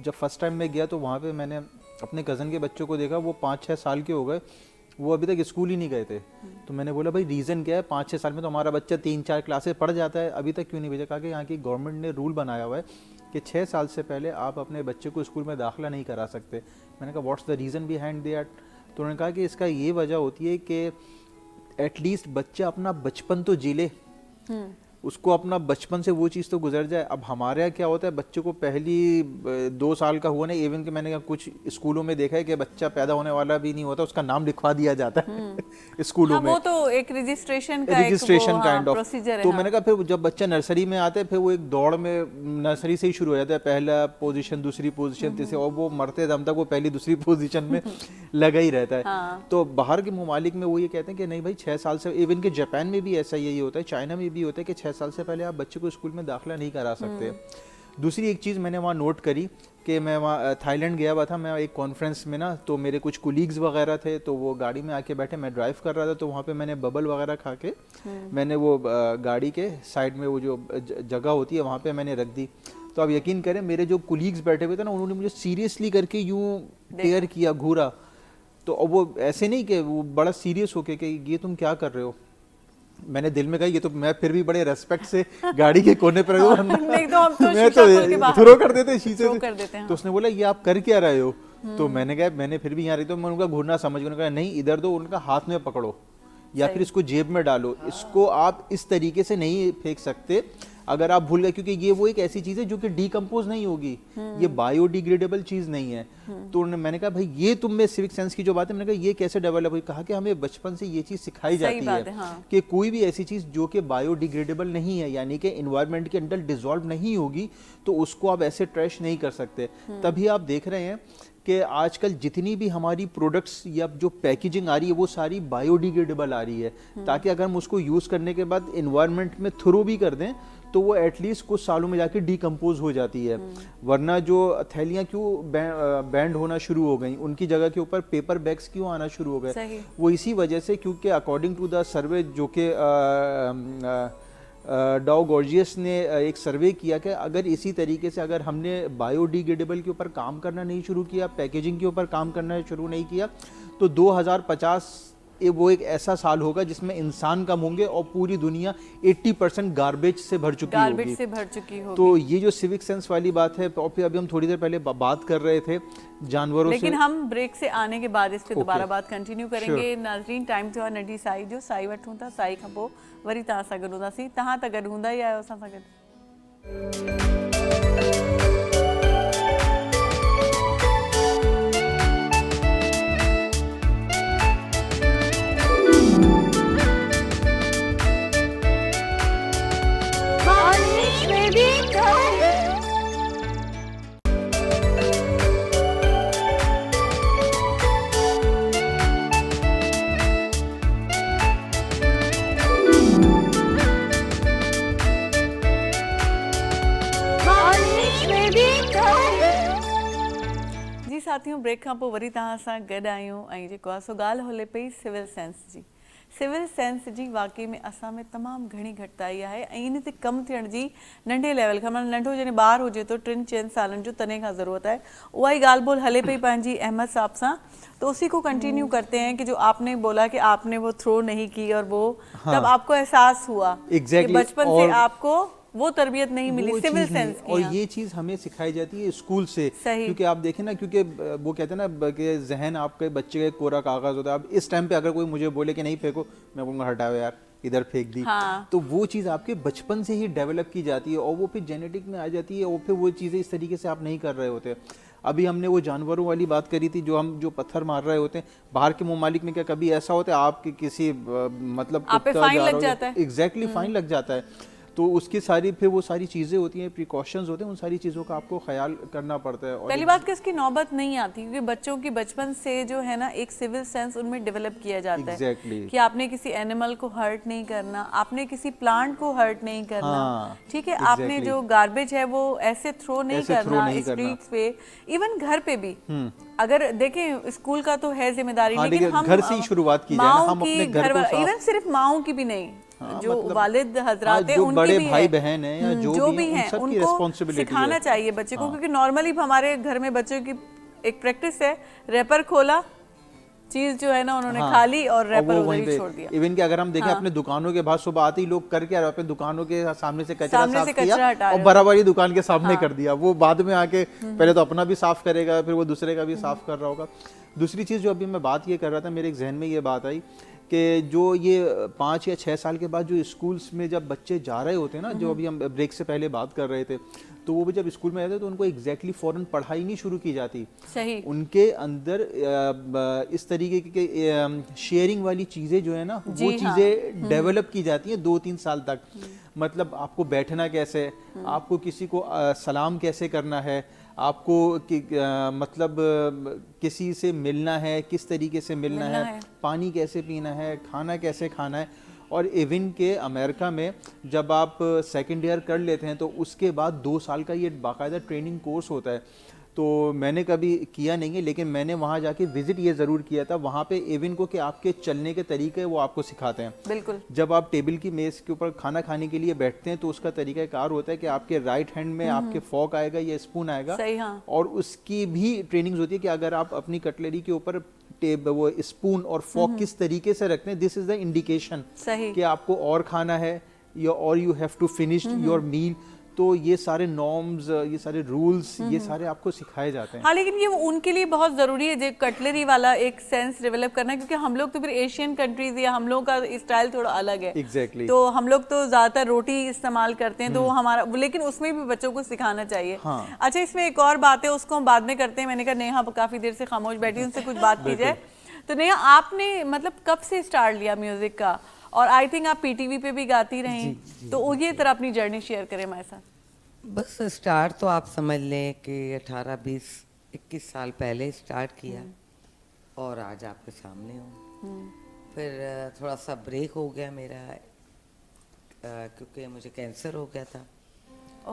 जब फर्स्ट टाइम मैं गया तो वहाँ पे मैंने अपने कज़न के बच्चों को देखा, वो 5-6 साल के हो गए, वो अभी तक स्कूल ही नहीं गए थे। तो मैंने बोला भाई रीज़न क्या है, 5-6 साल में तो हमारा बच्चा 3-4 क्लासेस पढ़ जाता है, अभी तक क्यों नहीं भेजा? कहा कि यहाँ की गवर्नमेंट ने रूल बनाया हुआ है कि 6 साल से पहले आप अपने बच्चे को स्कूल में दाखिला नहीं करा सकते। मैंने कहा what's the reason behind that? तो उन्होंने कहा कि इसका ये वजह होती है कि एटलीस्ट बच्चा अपना बचपन तो जी ले, उसको अपना बचपन से वो चीज़ तो गुजर जाए। अब हमारे यहाँ क्या होता है, बच्चे को पहली 2 साल का हुआ नहीं, इवन कि मैंने कुछ स्कूलों में देखा है कि बच्चा पैदा होने वाला भी नहीं होता, उसका नाम लिखवा दिया जाता है स्कूलों हाँ, में। वो तो एक रजिस्ट्रेशन काइंड ऑफ प्रोसीजर है। तो मैंने कहा फिर जब बच्चा नर्सरी में आता है, फिर वो एक दौड़ में नर्सरी से ही शुरू हो जाता है, पहला पोजीशन, दूसरी पोजीशन, तीसरी, और वो मरते दम तक वो पहली दूसरी पोजीशन में लगा ही रहता है। तो बाहर के ममालिक में वो ये कहते हैं कि नहीं भाई 6 साल से, इवन कि जापान में भी ऐसा यही होता है, चाइना में भी होता है कि 6 साल से पहले आप बच्चे को स्कूल में दाखिला नहीं करा सकते। दूसरी एक चीज़ मैंने वहाँ नोट करी कि मैं वहाँ थाईलैंड गया हुआ था, मैं एक कॉन्फ्रेंस में ना, तो मेरे कुछ कुलीग्स वगैरह थे, तो वो गाड़ी में आके बैठे, मैं ड्राइव कर रहा था, तो वहाँ पे मैंने बबल वगैरह खा के मैंने वो गाड़ी के साइड में वो जो जगह होती है वहाँ पे मैंने रख दी। तो आप यकीन करें मेरे जो कुलीग्स बैठे हुए थे ना, उन्होंने मुझे सीरियसली करके यूँ टेयर किया, घूरा। तो अब वो ऐसे नहीं कि वो बड़ा सीरियस होके कि ये तुम क्या कर रहे हो। मैंने दिल में कहा ये तो मैं फिर भी बड़े रेस्पेक्ट से गाड़ी के कोने पर नहीं तो हम तो मैं शीशा खोल के बाहर थ्रो कर देते शीशे थ्रो से। कर देते हैं। तो उसने बोला ये आप कर क्या रहे हो? तो मैंने कहा मैंने फिर भी यहाँ रही, तो मैं उनका घूरना समझ गया। कहा नहीं, इधर दो, उनका हाथ में पकड़ो या फिर इसको जेब में डालो, इसको आप इस तरीके से नहीं फेंक सकते अगर आप भूल गए, क्योंकि ये वो एक ऐसी चीज है जो कि डीकम्पोज नहीं होगी, ये बायोडिग्रेडेबल चीज नहीं है। तो मैंने कहा भाई ये तुम में सिविक सेंस की जो बात है, मैंने कहा ये कैसे डेवलप हुई? कहा कि हमें बचपन से ये चीज सिखाई जाती है हाँ। कि कोई भी ऐसी चीज जो कि बायोडिग्रेडेबल नहीं है, यानी कि एनवायरनमेंट के अंदर डिसॉल्व नहीं होगी, तो उसको आप ऐसे ट्रैश नहीं कर सकते। तभी आप देख रहे हैं कि आजकल जितनी भी हमारी प्रोडक्ट्स या जो पैकेजिंग आ रही है वो सारी बायोडिग्रेडेबल आ रही है, ताकि अगर हम उसको यूज करने के बाद एनवायरनमेंट में थ्रो भी कर दें तो वो एटलीस्ट कुछ सालों में जाके डीकम्पोज हो जाती है। वरना जो थैलियाँ क्यों बैंड होना शुरू हो गई, उनकी जगह के ऊपर पेपर बैग्स क्यों आना शुरू हो गए, वो इसी वजह से, क्योंकि अकॉर्डिंग टू द सर्वे जो कि डाउ गॉर्जियस ने एक सर्वे किया कि अगर इसी तरीके से अगर हमने बायोडिग्रेडेबल के ऊपर काम करना नहीं शुरू किया, पैकेजिंग के ऊपर काम करना शुरू नहीं किया, तो 2050 वो एक ऐसा साल होगा जिसमें इंसान कम होंगे और पूरी दुनिया 80% गार्बेज से भर चुकी होगी। तो ये जो सिविक सेंस वाली बात है, और फिर अभी हम थोड़ी देर पहले बात कर रहे थे जानवरों लेकिन से, हम ब्रेक से आने के बाद इस पे दोबारा बात कंटिन्यू करेंगे। नाज़रीन टाइम थियो नंढी साई जो, साई वठूं था, साई खां पोइ वरी तव्हां सां गॾु हूंदासीं। तव्हां त गॾु हूंदा ई आहियो असां सां गॾु। जी साथियों, ब्रेक खां पोइ वरी तव्हां सां गॾु आहियूं ऐं जेको आहे सो ॻाल्हि हले पई सिविल सेंस जी। सिविल सेंस जी वाकई में असां में तमामु घणी घटिताई आहे ऐं इन ते कमु थियण जी नंढे लेवल खां, माना नंढो जॾहिं ॿारु हुजे थो 3-4 सालनि जो, तॾहिं खां ज़रूरत है। उहा ई ॻाल्हि ॿोल हले पई पंहिंजी अहमद साहब सां, तो उसी को कंटिन्यू करते हैं कि जो आपने बोला कि आपने वो थ्रो नहीं की और वो तब आपको एहसास हुआ कि बचपन से आपको वो तरबियत नहीं मिली सिविल सेंस की। और ये चीज़ हमें सिखाई जाती है स्कूल से, क्योंकि आप देखें ना, क्योंकि वो कहते हैं ना कि जहन आपके बच्चे का कोरा कागज़ होता है। अब इस टाइम पे अगर कोई मुझे बोले कि नहीं फेंको, मैं बोलूँगा हटाओ यार, इधर फेंक दी। हाँ। तो वो चीज़ आपके बचपन से ही डेवलप की जाती है और वो फिर जेनेटिक में आ जाती है और फिर वो चीज़ें इस तरीके से आप नहीं कर रहे होते। अभी हमने वो जानवरों वाली बात करी थी, जो पत्थर मार रहे होते हैं बाहर के ममालिक में, क्या कभी ऐसा होता है आपके किसी मतलब आप पे फाइन लग जाता है। एग्जैक्टली फाइन लग जाता है। तो उसकी सारी फिर वो सारी चीज़ें होती हैं, प्रिकॉशंस होते हैं, उन सारी चीज़ों का आपको ख्याल करना पड़ता है। और पहली बात कि इसकी नौबत नहीं आती क्योंकि बच्चों की बचपन से जो है ना एक सिविल सेंस उनमें डेवलप किया जाता Exactly. है कि आपने किसी एनिमल को हर्ट नहीं करना, आपने किसी प्लांट को हर्ट नहीं करना। हाँ, ठीक है, exactly. आपने जो गार्बेज है वो ऐसे थ्रो नहीं करना स्ट्रीट्स पे, इवन घर पे भी। अगर देखें स्कूल का तो है जिम्मेदारी, हाँ, लेकिन हम घर से ही शुरुआत की जाए ना, हम अपने घर को साफ, इवन सिर्फ माओं की भी नहीं, हाँ, जो मतलब, वालिद हजरात हैं जो उनकी बड़े भी भाई है। बहन हैं या जो भी हैं, उन सब की उनको रिस्पॉन्सिबिलिटी सिखाना है। चाहिए बच्चे को, हाँ। क्योंकि नॉर्मली हमारे घर में बच्चों की एक प्रैक्टिस है, रैपर खोला, चीज जो है ना उन्होंने खा ली और रैपर उधर ही छोड़ दिया। इवन कि अगर हम देखें अपने दुकानों के बाहर सुबह आते ही लोग करके आ रहे, अपने दुकानों के सामने से कचरा साफ किया और बराबर ही दुकान के सामने कर दिया। वो बाद में आके पहले तो अपना भी साफ करेगा, फिर वो दूसरे का भी साफ कर रहा होगा। दूसरी चीज़ जो अभी मैं बात ये कर रहा था, मेरे एक जहन में ये बात आई कि जो ये 5 या 6 साल के बाद जो स्कूल्स में जब बच्चे जा रहे होते हैं ना, जो अभी हम ब्रेक से पहले बात कर रहे थे, तो वो भी जब स्कूल में रहते तो उनको एग्जैक्टली फौरन पढ़ाई नहीं शुरू की जाती। सही। उनके अंदर इस तरीके के शेयरिंग वाली चीज़ें जो है ना, वो चीज़ें डेवलप की जाती हैं 2-3 साल तक। मतलब आपको बैठना कैसे, आपको किसी को सलाम कैसे करना है, आपको मतलब किसी से मिलना है, किस तरीके से मिलना है, पानी कैसे पीना है, खाना कैसे खाना है। और इवन के अमेरिका में जब आप सेकेंड ईयर कर लेते हैं तो उसके बाद 2 साल का ये बाकायदा ट्रेनिंग कोर्स होता है। तो मैंने कभी किया नहीं है, लेकिन मैंने वहाँ जाके विजिट ये ज़रूर किया था। वहाँ पे इवन को कि आपके चलने के तरीके वो आपको सिखाते हैं। बिल्कुल। जब आप टेबल की मेज़ के ऊपर खाना खाने के लिए बैठते हैं तो उसका तरीका कार होता है कि आपके राइट हैंड में आपके फॉक आएगा या स्पून आएगा। सही, हाँ। और उसकी भी ट्रेनिंग होती है कि अगर आप अपनी कटलरी के ऊपर वो स्पून और फॉक किस तरीके से रखते हैं, दिस इज द इंडिकेशन कि आपको और खाना है या और you have to finish your meal. तो ये सारे नॉर्म्स, ये सारे रूल्स, ये सारे आपको सिखाए जाते हैं। हाँ, लेकिन ये उनके लिए बहुत ज़रूरी है जो कटलरी वाला एक सेंस डेवलप करना, क्योंकि हम लोग तो फिर एशियन कंट्रीज या हम लोग का स्टाइल थोड़ा अलग है। एग्जैक्टली। तो हम लोग तो ज़्यादातर रोटी इस्तेमाल करते हैं, तो वो हमारा, लेकिन उसमें भी बच्चों को सिखाना चाहिए। हाँ। अच्छा, इसमें एक और बात है, उसको हम बाद में करते हैं। मैंने कहा नेहा काफ़ी देर से खामोश बैठी, उनसे कुछ बात की जाए। तो नेहा, आपने मतलब कब से स्टार्ट लिया म्यूजिक का? और आई थिंक आप पीटीवी पे भी गाती रहीं, तो ये तरह अपनी जर्नी शेयर करें हमारे साथ। बस स्टार्ट तो आप समझ लें कि 18, 20, 21 साल पहले स्टार्ट किया और आज आपके सामने हूँ। फिर थोड़ा सा ब्रेक हो गया मेरा, क्योंकि मुझे कैंसर हो गया था।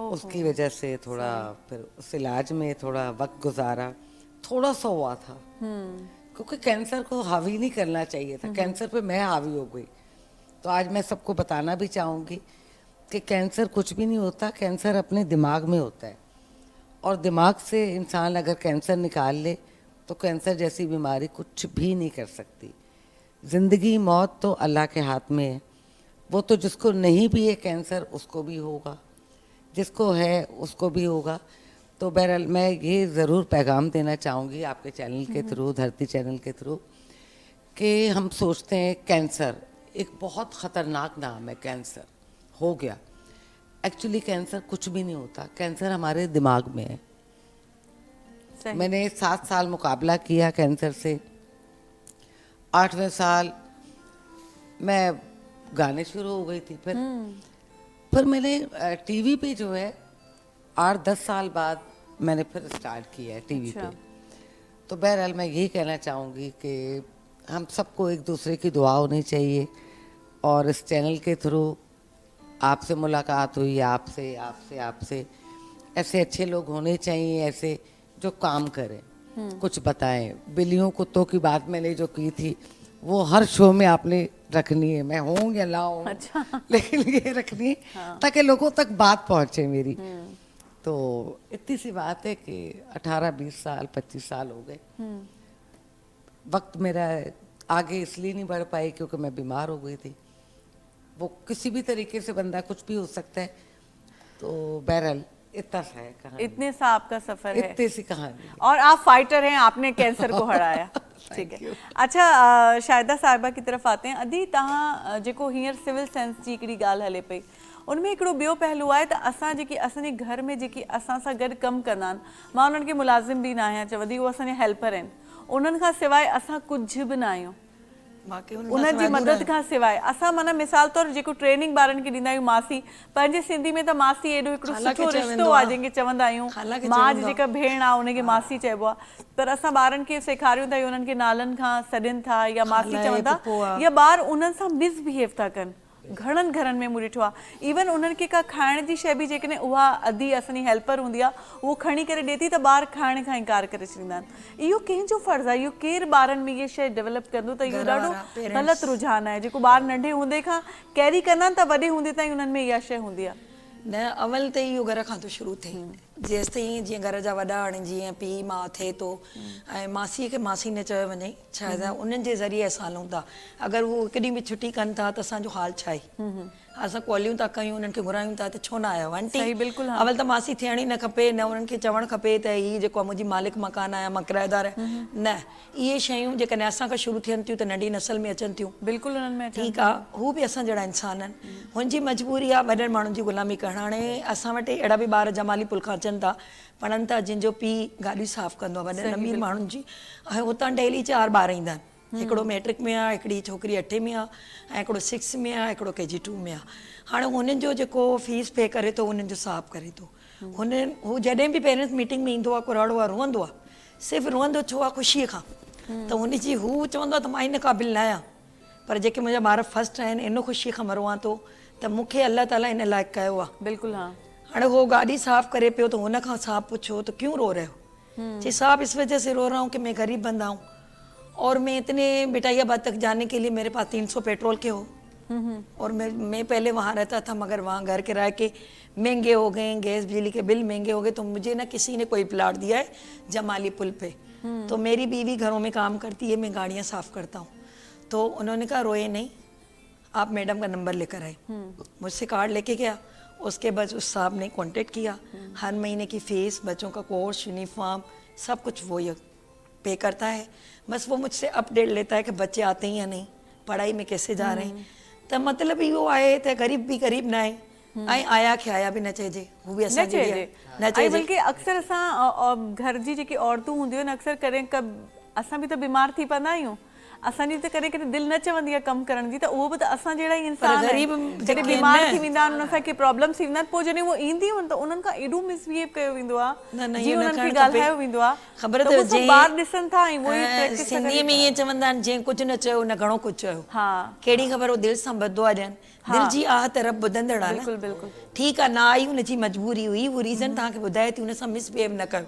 उसकी वजह से थोड़ा फिर उस इलाज में थोड़ा वक्त गुजारा, थोड़ा सा हुआ था, क्योंकि कैंसर को हावी नहीं करना चाहिए था। कैंसर पे मैं हावी हो गई। तो आज मैं सबको बताना भी चाहूँगी कि कैंसर कुछ भी नहीं होता, कैंसर अपने दिमाग में होता है। और दिमाग से इंसान अगर कैंसर निकाल ले तो कैंसर जैसी बीमारी कुछ भी नहीं कर सकती। ज़िंदगी मौत तो अल्लाह के हाथ में है। वो तो जिसको नहीं भी है कैंसर उसको भी होगा, जिसको है उसको भी होगा। तो बहरहाल मैं ये ज़रूर पैगाम देना चाहूँगी आपके चैनल के थ्रू, धरती चैनल के थ्रू, कि हम सोचते हैं कैंसर एक बहुत ख़तरनाक नाम है, कैंसर हो गया। एक्चुअली कैंसर कुछ भी नहीं होता, कैंसर हमारे दिमाग में है। मैंने 7 साल मुकाबला किया कैंसर से। 8वें साल मैं गाने शुरू हो गई थी। फिर मैंने टीवी पे जो है 8-10 साल बाद मैंने फिर स्टार्ट किया है टीवी पे। तो बहरहाल मैं यही कहना चाहूँगी कि हम सबको एक दूसरे की दुआ होनी चाहिए। और इस चैनल के थ्रू आपसे मुलाकात हुई, आपसे ऐसे अच्छे लोग होने चाहिए, ऐसे जो काम करें, कुछ बताएं। बिल्लियों कुत्तों की बात मैंने जो की थी वो हर शो में आपने रखनी है, मैं हूँ या ना हूँ। अच्छा। लेकिन ये रखनी है हाँ। ताकि लोगों तक बात पहुँचे मेरी। तो इतनी सी बात है कि 18, 20 साल, 25 साल हो गए। वक्त मेरा आगे इसलिए नहीं बढ़ पाई क्योंकि मैं बीमार हो गई थी। वो किसी भी तरीके से बंदा कुछ भी हो सकता है। तो बहरहाल इतना सा है कहानी, इतने सा आपका सफर है इतनी सी कहानी। और आप फाइटर हैं, आपने कैंसर को हराया। ठीक है। अच्छा, शाहिदा साहिबा की तरफ आते हैं। अदी तव्हां जेको हींअर सिविल सेंस जी हिकिड़ी ॻाल्हि हले पई, उनमें हिकिड़ो ॿियो पहलू आहे त असां जेकी असांजे घर में जेकी असां सां गॾु कमु कंदा आहिनि, मां उन्हनि खे मुलाज़िम बि न आहियां चवंदी, उहे असांजा हेल्पर आहिनि, उन्हनि खां सवाइ असां कुझु बि न आहियूं। उन्हनि जी मदद खां सवाइ असां माना मिसाल तौरु जेको ट्रेनिंग ॿारनि खे ॾींदा आहियूं, मासी, पंहिंजे सिंधी में त मासी एॾो हिकिड़ो सुठो रिश्तो आहे जंहिंखे चवंदा आहियूं, मां जी जेका भेण आहे उनखे मासी चइबो आहे, पर असां ॿारनि खे सेखारियूं था उन्हनि खे नालनि खां सॾनि था या मासी चवनि था, या ॿार उन्हनि सां मिसबिहेव था कनि। घणनि घरनि में मूं ॾिठो आहे। इवन उन्हनि खे का खाइण जी शइ बि जेकॾहिं उहा अधी असांजी हेल्पर हूंदी आहे, उहो खणी करे ॾिए थी त ॿार खाइण खां इनकार करे छॾींदा आहिनि। इहो कंहिंजो फर्ज़ु आहे? इहो केरु ॿारनि में इहा शइ डेवलप कंदो? त इहो ॾाढो ग़लति रुझान आहे जेको ॿार नंढे हूंदे खां कैरी कंदा आहिनि, त वॾे हूंदे ताईं उन्हनि में इहा शइ हूंदी आहे। न, अवल त इहो घर खां थो शुरू थिए। जेसि ताईं जीअं घर जा वॾा हाणे जीअं पीउ माउ थिए थो ऐं मासीअ खे मासी न चयो वञे, छा आहे उन्हनि जे ज़रिए असां हलूं था। अगरि उहो हिकु ॾींहुं बि छुटी कनि था त असांजो हाल छा आहे? असां कॉलियूं था कयूं, उन्हनि खे घुरायूं था त छो न आयो आंटी? अवल त मासी थियण ई न खपे, न उन्हनि खे चवणु खपे त हीअ जेको आहे मुंहिंजी मालिक मकान आहे, मां किराएदार आहियां। न, इहे शयूं जेकॾहिं असांखां शुरू थियनि थियूं त नंढी नसल में अचनि थियूं। बिल्कुलु उन्हनि में ठीकु आहे, हू बि असां जहिड़ा इंसान आहिनि। हुनजी मजबूरी आहे वॾनि माण्हुनि जी ग़ुलामी करणु। हाणे असां वटि अहिड़ा बि ॿार जमाली पुल खां अचनि था, पढ़नि था, जंहिंजो पीउ गाॾी साफ़ कंदो आहे वॾनि अमीर माण्हुनि जी, ऐं हुतां डेली 4 ॿार ईंदा आहिनि। हिकिड़ो मैट्रिक में आहे, हिकिड़ी छोकिरी 8 में आहे, ऐं हिकिड़ो 6 में आहे, हिकिड़ो KG 2 में आहे। हाणे हुननि जो जेको फीस पे करे थो, उन्हनि जो साफ़ करे थो। हू जॾहिं बि पेरेंट्स मीटिंग में ईंदो आहे, कुराड़ो आहे, रोअंदो आहे। सिर्फ़ु रोअंदो छो आहे? ख़ुशीअ खां। त हुनजी हू चवंदो आहे त मां इन क़ाबिल न आहियां, पर जेके मुंहिंजा ॿार फस्ट आहिनि, इन ख़ुशीअ खां मां रोआं थो त मूंखे अल्लाह ताला इन लाइक़ु कयो आहे। बिल्कुलु। हा, हाणे उहो गाॾी साफ़ करे पियो त हुन खां साफ़ पुछो त क्यों रो रहे हो? जी साहब इस वजह से रो रहा हूँ कि मैं गरीब बंदा हूँ और मैं इतने बिटाइयाबाद तक जाने के लिए मेरे पास 300 पेट्रोल के हो, और मैं पहले वहाँ रहता था, मगर वहाँ घर किराए के महंगे हो गए, गैस बिजली के बिल महंगे हो गए, तो मुझे ना किसी ने कोई प्लाट दिया है जमाली पुल पे, तो मेरी बीवी घरों में काम करती है, मैं गाड़ियाँ साफ़ करता हूँ। तो उन्होंने कहा रोए नहीं, आप मैडम का नंबर लेकर आए। मुझसे कार्ड लेके गया, उसके बाद उस साहब ने कांटेक्ट किया, हर महीने की फीस, बच्चों का कोर्स, यूनिफॉर्म, सब कुछ वो ये पे करता है। बस वो मुझसे अपडेट लेता है कि बच्चे आते हैं या नहीं, पढ़ाई में कैसे जा रहे हैं। तो मतलब इहो आहे त ग़रीब भी ग़रीब न आहे, ऐं आया खे आया बि न चइजे, हू बि असां न चइजे। बल्कि अक्सर असां घर जी जेकी औरतूं हूंदियूं आहिनि, अक्सर कॾहिं असां बि त बीमार थी पवंदा आहियूं, असांजी त कॾहिं कॾहिं दिलि न चवंदी आहे कमु करण जी, त उहो बि त असां जहिड़ा ई इंसान आहिनि। जॾहिं बीमार थी वेंदा आहिनि, उन सां के प्रॉब्लम्स थी वेंदा आहिनि, पोइ जॾहिं उहो ईंदियूं आहिनि त उन्हनि खां एॾो मिसबिहेव कयो वेंदो आहे, जीअं उन्हनि खे ॻाल्हायो वेंदो आहे। ख़बर अथव जंहिं ॿार ॾिसनि था ऐं उहो ई प्रैक्टिस सिंधीअ में ईअं चवंदा आहिनि, जंहिं कुझु न चयो न घणो कुझु चयो। हा, कहिड़ी ख़बर हो दिलि सां बदो आहे ॾियनि, दिलि जी आह त रब ॿुधंदड़ आहे। बिल्कुलु बिल्कुलु। ठीकु आहे, न आई हुनजी मजबूरी हुई, उहो रीज़न तव्हांखे ॿुधाए थी, हुन सां मिसबिहेव न कयो।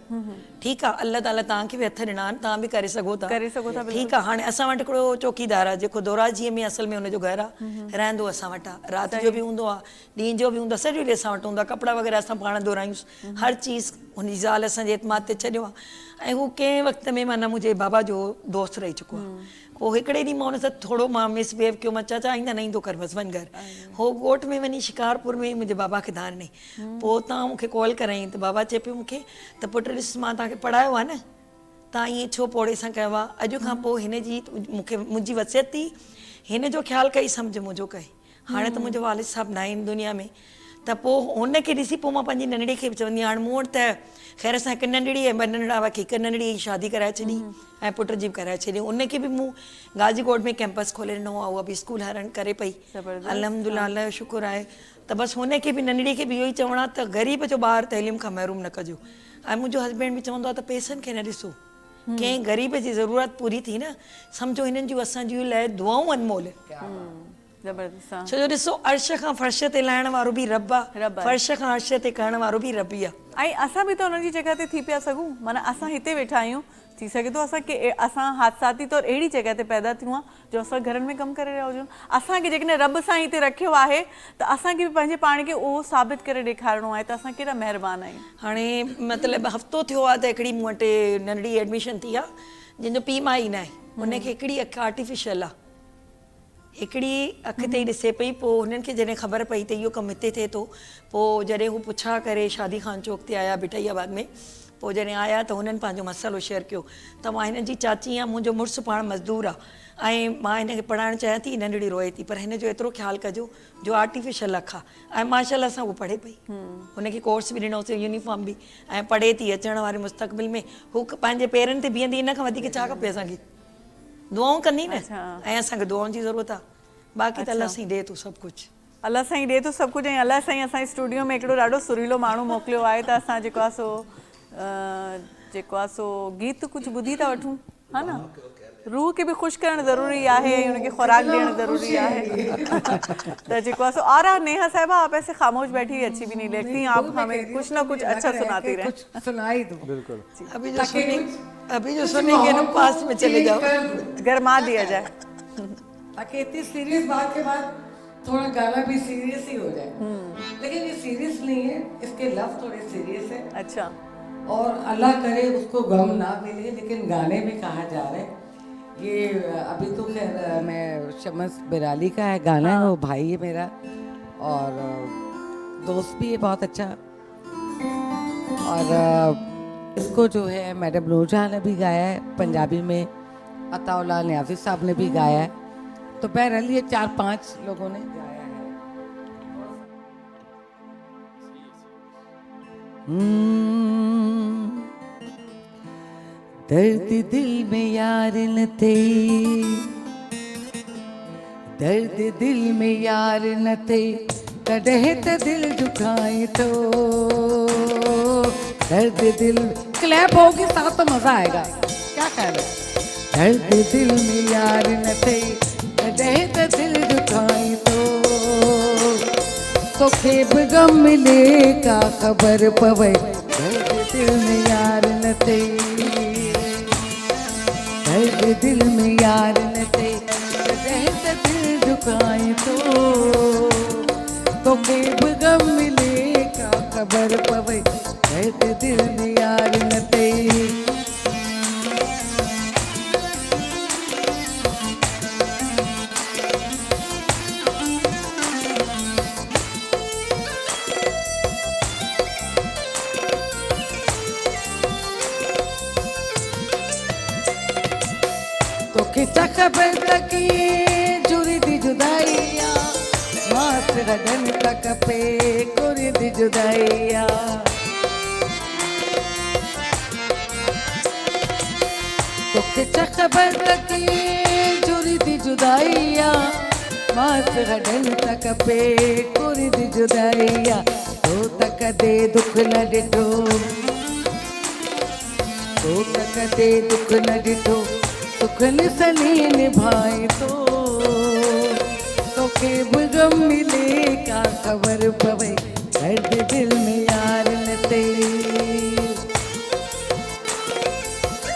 ठीकु आहे, अल्लाह ताला तव्हांखे बि हथ ॾिना आहिनि, तव्हां बि करे सघो था। ठीकु आहे, हाणे असां वटि हिकिड़ो चौकीदार आहे जेको दोराजीअ में असल में हुनजो घरु आहे, रहंदो असां वटि आहे, राति जो बि हूंदो आहे, ॾींहं जो बि हूंदो आहे, सॼो ॾींहुं असां वटि हूंदो आहे, कपिड़ा वग़ैरह असां पाण धोरायूंसि, हर चीज़ हुनजी ज़ाल असांजे एतमाद ते छॾियो आहे। ऐं हू कंहिं वक़्त में माना मुंहिंजे बाबा जो दोस्त रही चुको आहे। पोइ हिकिड़े ॾींहुं मां हुन सां थोरो मां मिसबिहेव कयो, मां चाचा ईंदा न ईंदो कर बसि वञ घर। हो ॻोठ में वञी शिकारपुर में मुंहिंजे बाबा खे धार ॾिनई। पोइ उतां मूंखे कॉल कराईं त बाबा चए पियो मूंखे त पुटु ॾिस, मां तव्हांखे पढ़ायो आहे न, तव्हां ईअं छो पोड़े सां कयो आहे? अॼु खां पोइ हिन जी मूंखे मुंहिंजी वसियत थी, हिन जो ख़्यालु कई, सम्झ मुंहिंजो कई। हाणे त मुंहिंजो वालिद साहब न आहिनि दुनिया में, त पोइ हुनखे ॾिसी पोइ मां पंहिंजी नंढड़ी खे बि चवंदी आहियां, हाणे मूं वटि त ख़ैर सां हिकु नंढड़ी ऐं 2 नंढड़ा बाक़ी हिकु नंढड़ी जी शादी कराए छॾी ऐं पुट जी बि कराए छॾी। उनखे बि मूं गाजीकोट में कैंपस खोले ॾिनो आहे, उहा बि स्कूल हरण करे पई, अल्हम्दुलिल्लाह, अल्लाह जो शुक्र आहे। त बसि हुनखे बि नंढड़ी खे बि इहो ई चवणो आहे त ग़रीब जो ॿारु तइलीम खां महरूम न कजो। ऐं मुंहिंजो हस्बैंड बि चवंदो आहे त पैसनि खे न ॾिसो, कंहिं ग़रीब जी ज़रूरत पूरी थी न, सम्झो हिननि जूं असांजूं लाइ दुआऊं अनमोल। छो जो ॾिसो, अर्श खां फर्श ते लाहिण वारो बि रब आहे, फर्श खां अर्श ते करण वारो बि रब ई आहे। ऐं असां बि त उन्हनि जी जॻह ते थी पिया सघूं, माना असां हिते वेठा आहियूं, थी सघे थो असां हादसाती तौरु अहिड़ी जॻह ते पैदा थियूं आहे जो असां घरनि में कमु करे रहिया हुजूं। असांखे जेकॾहिं रब सां हिते रखियो आहे त असांखे बि पंहिंजे पाण खे उहो साबित करे ॾेखारिणो आहे त असां केॾा महिरबानी आहियूं। हाणे मतिलबु हफ़्तो थियो आहे त हिकिड़ी मूं वटि नंढड़ी एडमिशन थी आहे, जंहिंजो पीउ माउ ई न आहे, उनखे हिकिड़ी अखि आर्टिफिशियल आहे, हिकिड़ी अखि ते ई ॾिसे पई, पोइ हुननि खे जॾहिं ख़बर पई त इहो कमु हिते थिए थो, पोइ जॾहिं हू पुछा करे शादी खान चौक ते आया बिठैयाबाद में, पोइ जॾहिं आया त हुननि पंहिंजो मसालो शेयर कयो त मां हिन जी चाची आहियां, मुंहिंजो मुड़ुसु पाण मज़दूर आहे ऐं मां हिनखे पढ़ाइणु चाहियां थी, नंढड़ी रोए थी, पर हिन जो एतिरो ख़्यालु कजो जो आर्टिफिशियल अखि आहे। ऐं माशाल्लाह सां उहो पढ़े पई, हुनखे कोर्स बि ॾिनोसीं, यूनिफॉर्म बि, ऐं पढ़े थी। अचण वारे मुस्तक़बिल में हू पंहिंजे पेरनि ते बीहंदी, इन खां वधीक छा खपे असांखे। दुआऊं कंदी न, ऐं असांखे दुआउनि जी ज़रूरत आहे। बाक़ी त अल्लाह साईं ॾे थो सभु कुझु, अल्लाह साईं ॾे थो सभु कुझु। ऐं अल्लाह साईं असांजे स्टूडियो में हिकिड़ो ॾाढो सुरीलो माण्हू मोकिलियो आहे, त असां जेको आहे सो गीत कुझु ॿुधी था वठूं, हा न। रूह खे बि ख़ुशि करणु ज़रूरी आहे, हुनखे खुराक ॾियणु ज़रूरी आहे। त जेको आहे सो और नेहा साहिबा, आप ऐसे खामोश बैठी हुई अच्छी भी नहीं लगती, आप हमें कुछ ना कुछ अच्छा सुनाती रहे। कुछ सुनाई दो। बिल्कुल। अभी जो सुनेंगे ना पास में चले जाओ, गरमा दिया जाए, ताकि इतनी सीरियस बात के बाद थोड़ा गाना भी सीरियस ही हो जाए। लेकिन ये सीरियस नहीं है, इसके लफ्ज थोड़े सीरियस है। अच्छा। और अल्लाह करे उसको गम ना मिले, लेकिन गाने में कहा जा रहा है ये अभी तो खैर मैं शमस बिराली का है गाना है, वो भाई है मेरा और दोस्त भी है बहुत अच्छा। और इसको जो है मैडम नूरजहां ने भी गाया है पंजाबी में, अताउल्लाह न्याज़ी साहब ने भी गाया है, तो बहरहाल ये 4-5 लोगों ने गाया है। दर्द दिल में यार न थे, दर्द दिल में यार न थे, कॾहिं त दिल दुखाए तो। दर्द दिल क्लैप होगी साथ तो मजा आएगा, क्या ख्याल है। दर्द दिल में यार न थे, कॾहिं त दिल दुखाए तो खेब गम मिले का खबर पवे। दर्द दिल में यार न थे, दर्द दिल में यार न थे, कॾहिं त दिल दुखाए तो खेब गम मिले का खबर पवे। दर्द दिल में यार न थे। खबर तकी जुड़ी दी जुदाइया, मास गगन तक पे कुरी दी जुदाइया। तो किचा खबर तकी जुड़ी दी जुदाइया, मास गगन तक पे कुरी दी जुदाइया। तो तक दे दुख न डिठो, तो तक दे दुख न डिठो, सुखन सनी निभाए तो खेब गम मिले का खबर पवे। दर्द दिल में यार न थे।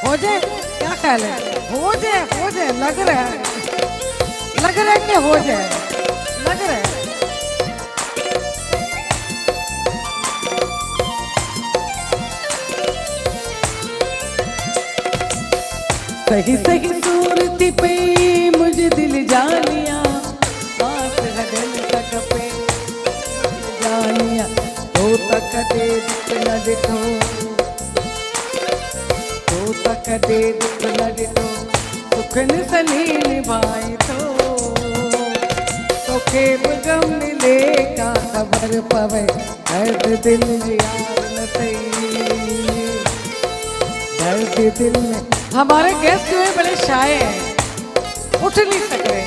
हो जाए, क्या ख्याल है, हो जाए लग रहा है कि हो जाए, लग रहा है। सही सही सूरती पे मुझे दिल जानिया, पास गगन तक पे जानिया। तो तक दे दुख न डिठो, तो तक दे दुख न डिठो, सुखन सनी निभाए तो खेब गम मिले का खबर पवे। दर्द दिल में यार न थे, दर्द दिल में। हमारे गेस्ट जो है बड़े शाय हैं, उठ नहीं सक रहे।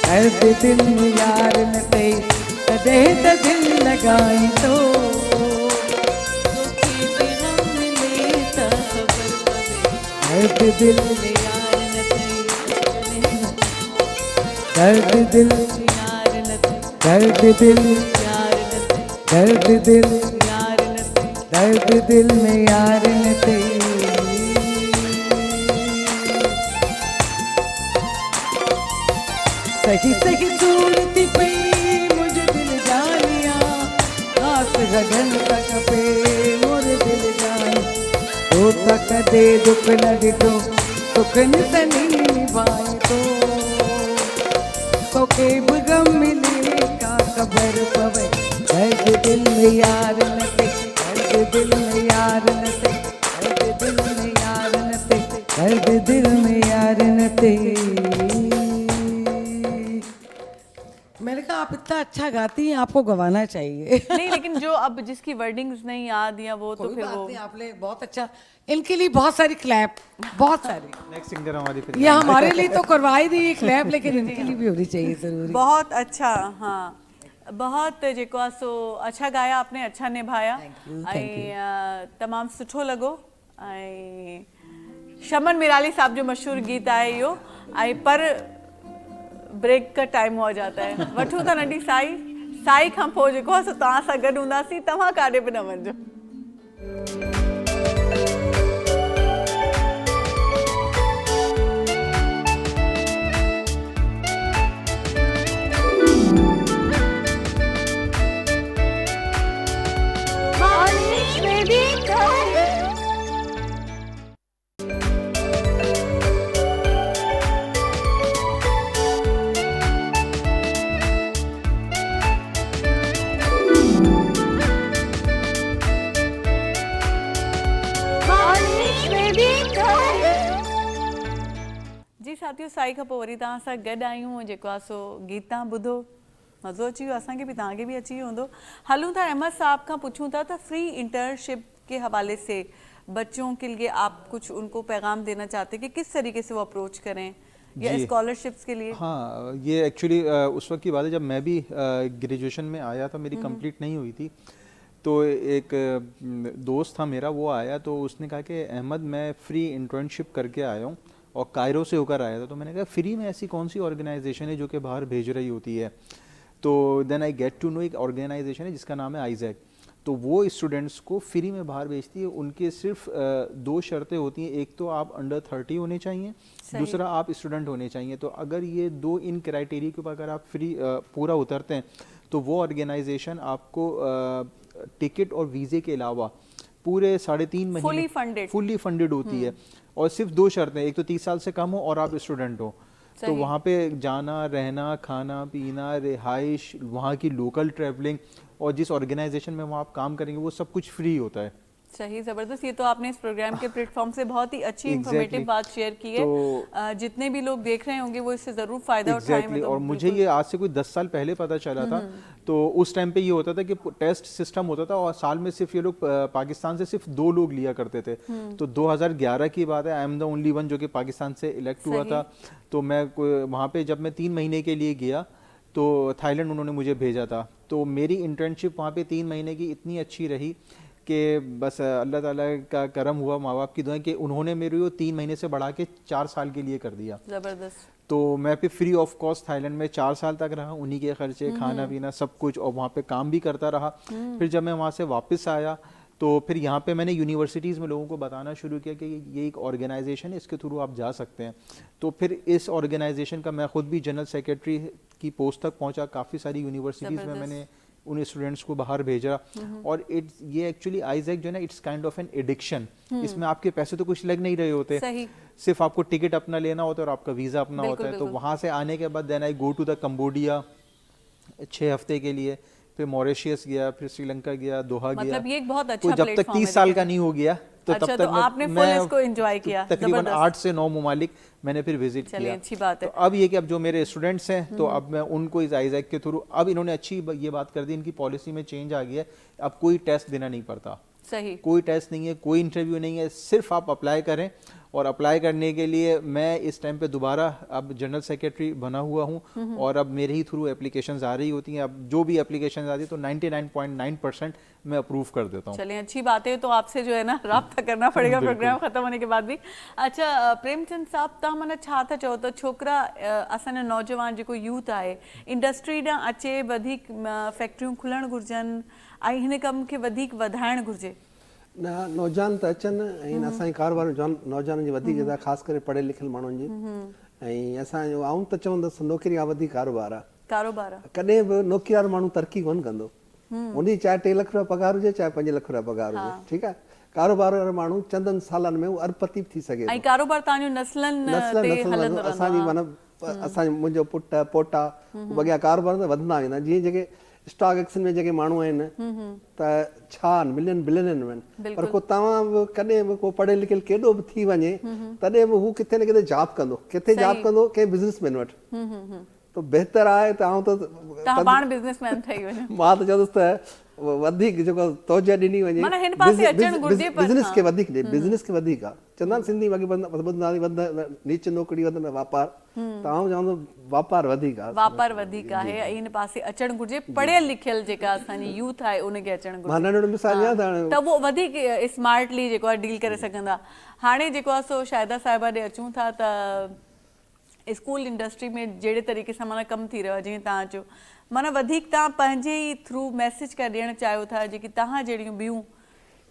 दर्द दिल में यार न थे, कॾहिं त दिल लगाई तो दर्द दिल में यार न थे, दर्द दिल यार न थे, दर्द दिल यार न थे, दर्द दिल यार न थे, दर्द दिल में यार न थे। सही सही सूरती पे मुझे दिल जानिया, आस गगन तक पे मोर दिल जानी। तो तक दे दुख न डिठो, सुख न सनी निभाए तो के गम मिले का खबर पवे दर्द दिल में यार न ते दर्द दिल में यार न ते दर्द दिल में यार न ते दर्द दिल में यार न ते। मैंने कहा आप इतना अच्छा गाती हैं, आपको गवाना चाहिए। नहीं, लेकिन जो अब जिसकी वर्डिंग्स नहीं याद या वो तो कोई फिर बात वो नहीं, आपने बहुत अच्छा, इनके लिए बहुत सारी क्लैप, बहुत सारी। नेक्स्ट सिंगर हमारी फिर ये हमारे लिए तो करवाई दी एक क्लैप, लेकिन इनके लिए भी होनी चाहिए जरूरी। बहुत अच्छा, हाँ बहुत जेको आहे सो अच्छा गाया आपने, अच्छा निभाया ऐं तमामु सुठो लॻो। ऐं शमन मिराली साहब जो मशहूर गीत आहे इहो। ऐं पर ब्रेक का टाइम हो जाता है, वठूं था नंढी साई खां पोइ जेको आहे सो तव्हां सां गॾु हूंदासीं, तव्हां काॾे बि न वञिजो। जी साथियों, साई खां पोइ वरी तव्हां सां गॾु आहियूं, जेको आहे सो गीत तव्हां ॿुधो, मज़ो अची वियो, असांखे बि तव्हांखे बि अची वियो हूंदो। हलूं था अहमद साहब खां पुछूं था त फ्री इंटर्नशिप के हवाले से बच्चों के लिए आप कुछ उनको पैगाम देना चाहते हैं कि किस तरीके से वो अप्रोच करें या स्कॉलरशिप्स के लिए? हाँ, ये एक्चुअली उस वक्त की बात है जब मैं भी ग्रेजुएशन में आया था, मेरी कंप्लीट नहीं हुई थी। तो एक दोस्त था मेरा, वो आया तो उसने कहा कि अहमद मैं फ्री इंटर्नशिप करके आया हूँ और कायरो से होकर आया था। तो मैंने कहा फ्री में ऐसी कौन सी ऑर्गेनाइजेशन है जो कि बाहर भेज रही होती है? तो then I get to know एक ऑर्गेनाइजेशन है जिसका नाम है आइजैक। तो वो स्टूडेंट्स को फ्री में बाहर भेजती है। उनके सिर्फ 2 शर्तें होती हैं, एक तो आप अंडर 30 होने चाहिए, दूसरा आप स्टूडेंट होने चाहिए। तो अगर ये 2 इन क्राइटेरिया के ऊपर अगर आप फ्री पूरा उतरते हैं तो वो ऑर्गेनाइजेशन आपको टिकट और वीज़े के अलावा पूरे 3.5 महीने फुली फंडेड होती है। और सिर्फ 2 शर्तें, एक तो 30 साल से कम हो और आप स्टूडेंट हो। तो वहाँ पे जाना, रहना, खाना पीना, रिहाइश, वहाँ की लोकल ट्रैवलिंग और जिस ऑर्गेनाइजेशन में वहाँ आप काम करेंगे वो सब कुछ फ्री होता है। सही, जबरदस्त। ये तो आपने इस प्रोग्राम के प्लेटफॉर्म से बहुत ही अच्छी इंफॉर्मेटिव बात शेयर की है। तो जितने भी लोग देख रहे होंगे वो इससे जरूर फायदा उठाएंगे। और मुझे ये आज से कोई 10 साल पहले पता चला था। तो उस टाइम पे ये होता था कि टेस्ट सिस्टम होता था और साल में सिर्फ ये लोग पाकिस्तान से सिर्फ 2 लोग लिया करते थे। तो 2011 की बात है, I am the only one जो कि पाकिस्तान से इलेक्ट हुआ था। तो मैं वहाँ पे जब मैं 3 महीने के लिए गया तो थाईलैंड उन्होंने मुझे भेजा था। तो मेरी इंटर्नशिप वहाँ पे 3 महीने की इतनी अच्छी रही कि बस अल्लाह ताला का करम हुआ, माँ बाप की दुआएं कि उन्होंने मेरे को 3 महीने से बढ़ा के 4 साल के लिए कर दिया। जबरदस्त। तो मैं फिर फ्री ऑफ कॉस्ट थाईलैंड में 4 साल तक रहा, उन्हीं के खर्चे, खाना पीना सब कुछ, और वहाँ पे काम भी करता रहा। फिर जब मैं वहाँ से वापस आया तो फिर यहाँ पे मैंने यूनिवर्सिटीज़ में लोगों को बताना शुरू किया कि ये एक ऑर्गेनाइजेशन है, इसके थ्रू आप जा सकते हैं। तो फिर इस ऑर्गेनाइजेशन का मैं खुद भी जनरल सेक्रेटरी की पोस्ट तक पहुँचा। काफ़ी सारी यूनिवर्सिटीज़ में मैंने उन स्टूडेंट्स को बाहर भेजा। और ये एक्चुअली आइजैक जो है ना, it's kind of an addiction. इसमें आपके पैसे तो कुछ लग नहीं रहे होते, सिर्फ आपको टिकट अपना लेना होता है और आपका वीज़ा अपना होता है। तो वहाँ से आने के बाद then I go to the Cambodia 6 हफ्ते के लिए, फिर मॉरिशस गया, फिर श्रीलंका गया, दोहा गया। मतलब ये एक बहुत अच्छा जब तक 30 साल का नहीं हो गया तो तब तक आपने फुल इसको एंजॉय किया। तकरीबन 8 से 9 ममालिक मैंने फिर विजिट किया। अच्छी बात है। तो अब ये कि अब जो मेरे स्टूडेंट्स हैं तो अब मैं उनको इस आइजैक के थ्रू, अब इन्होंने अच्छी ये बात कर दी, इनकी पॉलिसी में चेंज आ गया है। अब कोई टेस्ट देना नहीं पड़ता। सही, कोई टेस्ट नहीं है, कोई इंटरव्यू नहीं है, सिर्फ आप अप्लाई करें। और अप्लाई करने के लिए मैं इस टाइम पे दोबारा अब जनरल सेक्रेटरी बना हुआ हूँ और अब मेरे ही थ्रू एप्लीकेशंस आ रही होती हैं। अब जो भी एप्लीकेशंस आती है तो 99.9% मैं अप्रूव कर देता हूँ। चलिए, अच्छी बात है। तो आपसे जो है ना राब्ता करना पड़ेगा प्रोग्राम खत्म होने के बाद भी। अच्छा प्रेमचंद साहब, तव्हां माना छा था चओ त छोकरा असांजा नौजवान जेको यूथ आहे इंडस्ट्री ॾांहुं अचे, वधीक फैक्ट्रियूं खुलणु घुरिजनि ऐं हिन कम खे वधीक वधाइणु घुरिजे? न, नौजवान त अचनि ऐं असांजे कारोबार नौजवाननि जी वधीक ख़ासि करे पढ़ियल लिखियल माण्हुनि जी। ऐं असांजो आऊं त चवंदुसि नौकिरी खां वधीक कारोबार आहे। कॾहिं बि नौकिरी वारो माण्हू तरक़ी कोन कंदो। उनजी चाहे 3 लख रुपया पगार हुजे, चाहे 5 लख रुपया पगार हुजे, ठीकु आहे। कारोबार वारो माण्हू चंदनि सालनि में उहो अरबपति थी सघे। ऐं कारोबार तव्हांजो नस्लनि ते हलंदो रहंदो। असांजी माना असांजो मुंहिंजो पुटु पोटा अॻियां कारोबार त वधंदा वेंदा जीअं जेके स्टॉक एक्सचेंज में जेके माण्हू आहिनि त छा मिलियन बिलियन में आहिनि पर को तव्हां बि कॾहिं बि को पढ़ियल लिखियल केॾो बि थी वञे तॾहिं बि हू किथे न किथे जॉब कंदो किथे जॉब कंदो कंहिं बिज़नेसमैन वटि तो बहितर आहे त आउं तव्हां पाण बिज़नेसमैन ठही वञो मां त चवंदुसि त वधीक जेको तवजह ॾिनी वञे माना हिन पासे अचणु घुरिजे पर बिज़नेस खे वधीक ॾे बिज़नेस खे वधीक आहे चवंदा आहिनि सिंधी बाक़ी ॿुधंदा नीच नौकिरी वधंदा वापार त आउं चवंदो वापार वधीक आहे वापार वधीक आहे ऐं हिन पासे अचणु घुरिजे पढ़ियल लिखियल जेका असांजी यूथ आहे उनखे अचणु घुरिजे मां नंढो मिसाल ॾियां त त उहो वधीक स्मार्टली जेको आहे डील करे सघंदा हाणे जेको आहे सो शाहिदा साहिबा ॾे अचूं था त स्कूल इंडस्ट्री में जहिड़े तरीक़े सां माना कमु थी रहियो आहे जीअं तव्हां चयो माना वधीक तव्हां पंहिंजे ई थ्रू मैसेज का ॾियणु चाहियो था जेकी तव्हां जहिड़ियूं ॿियूं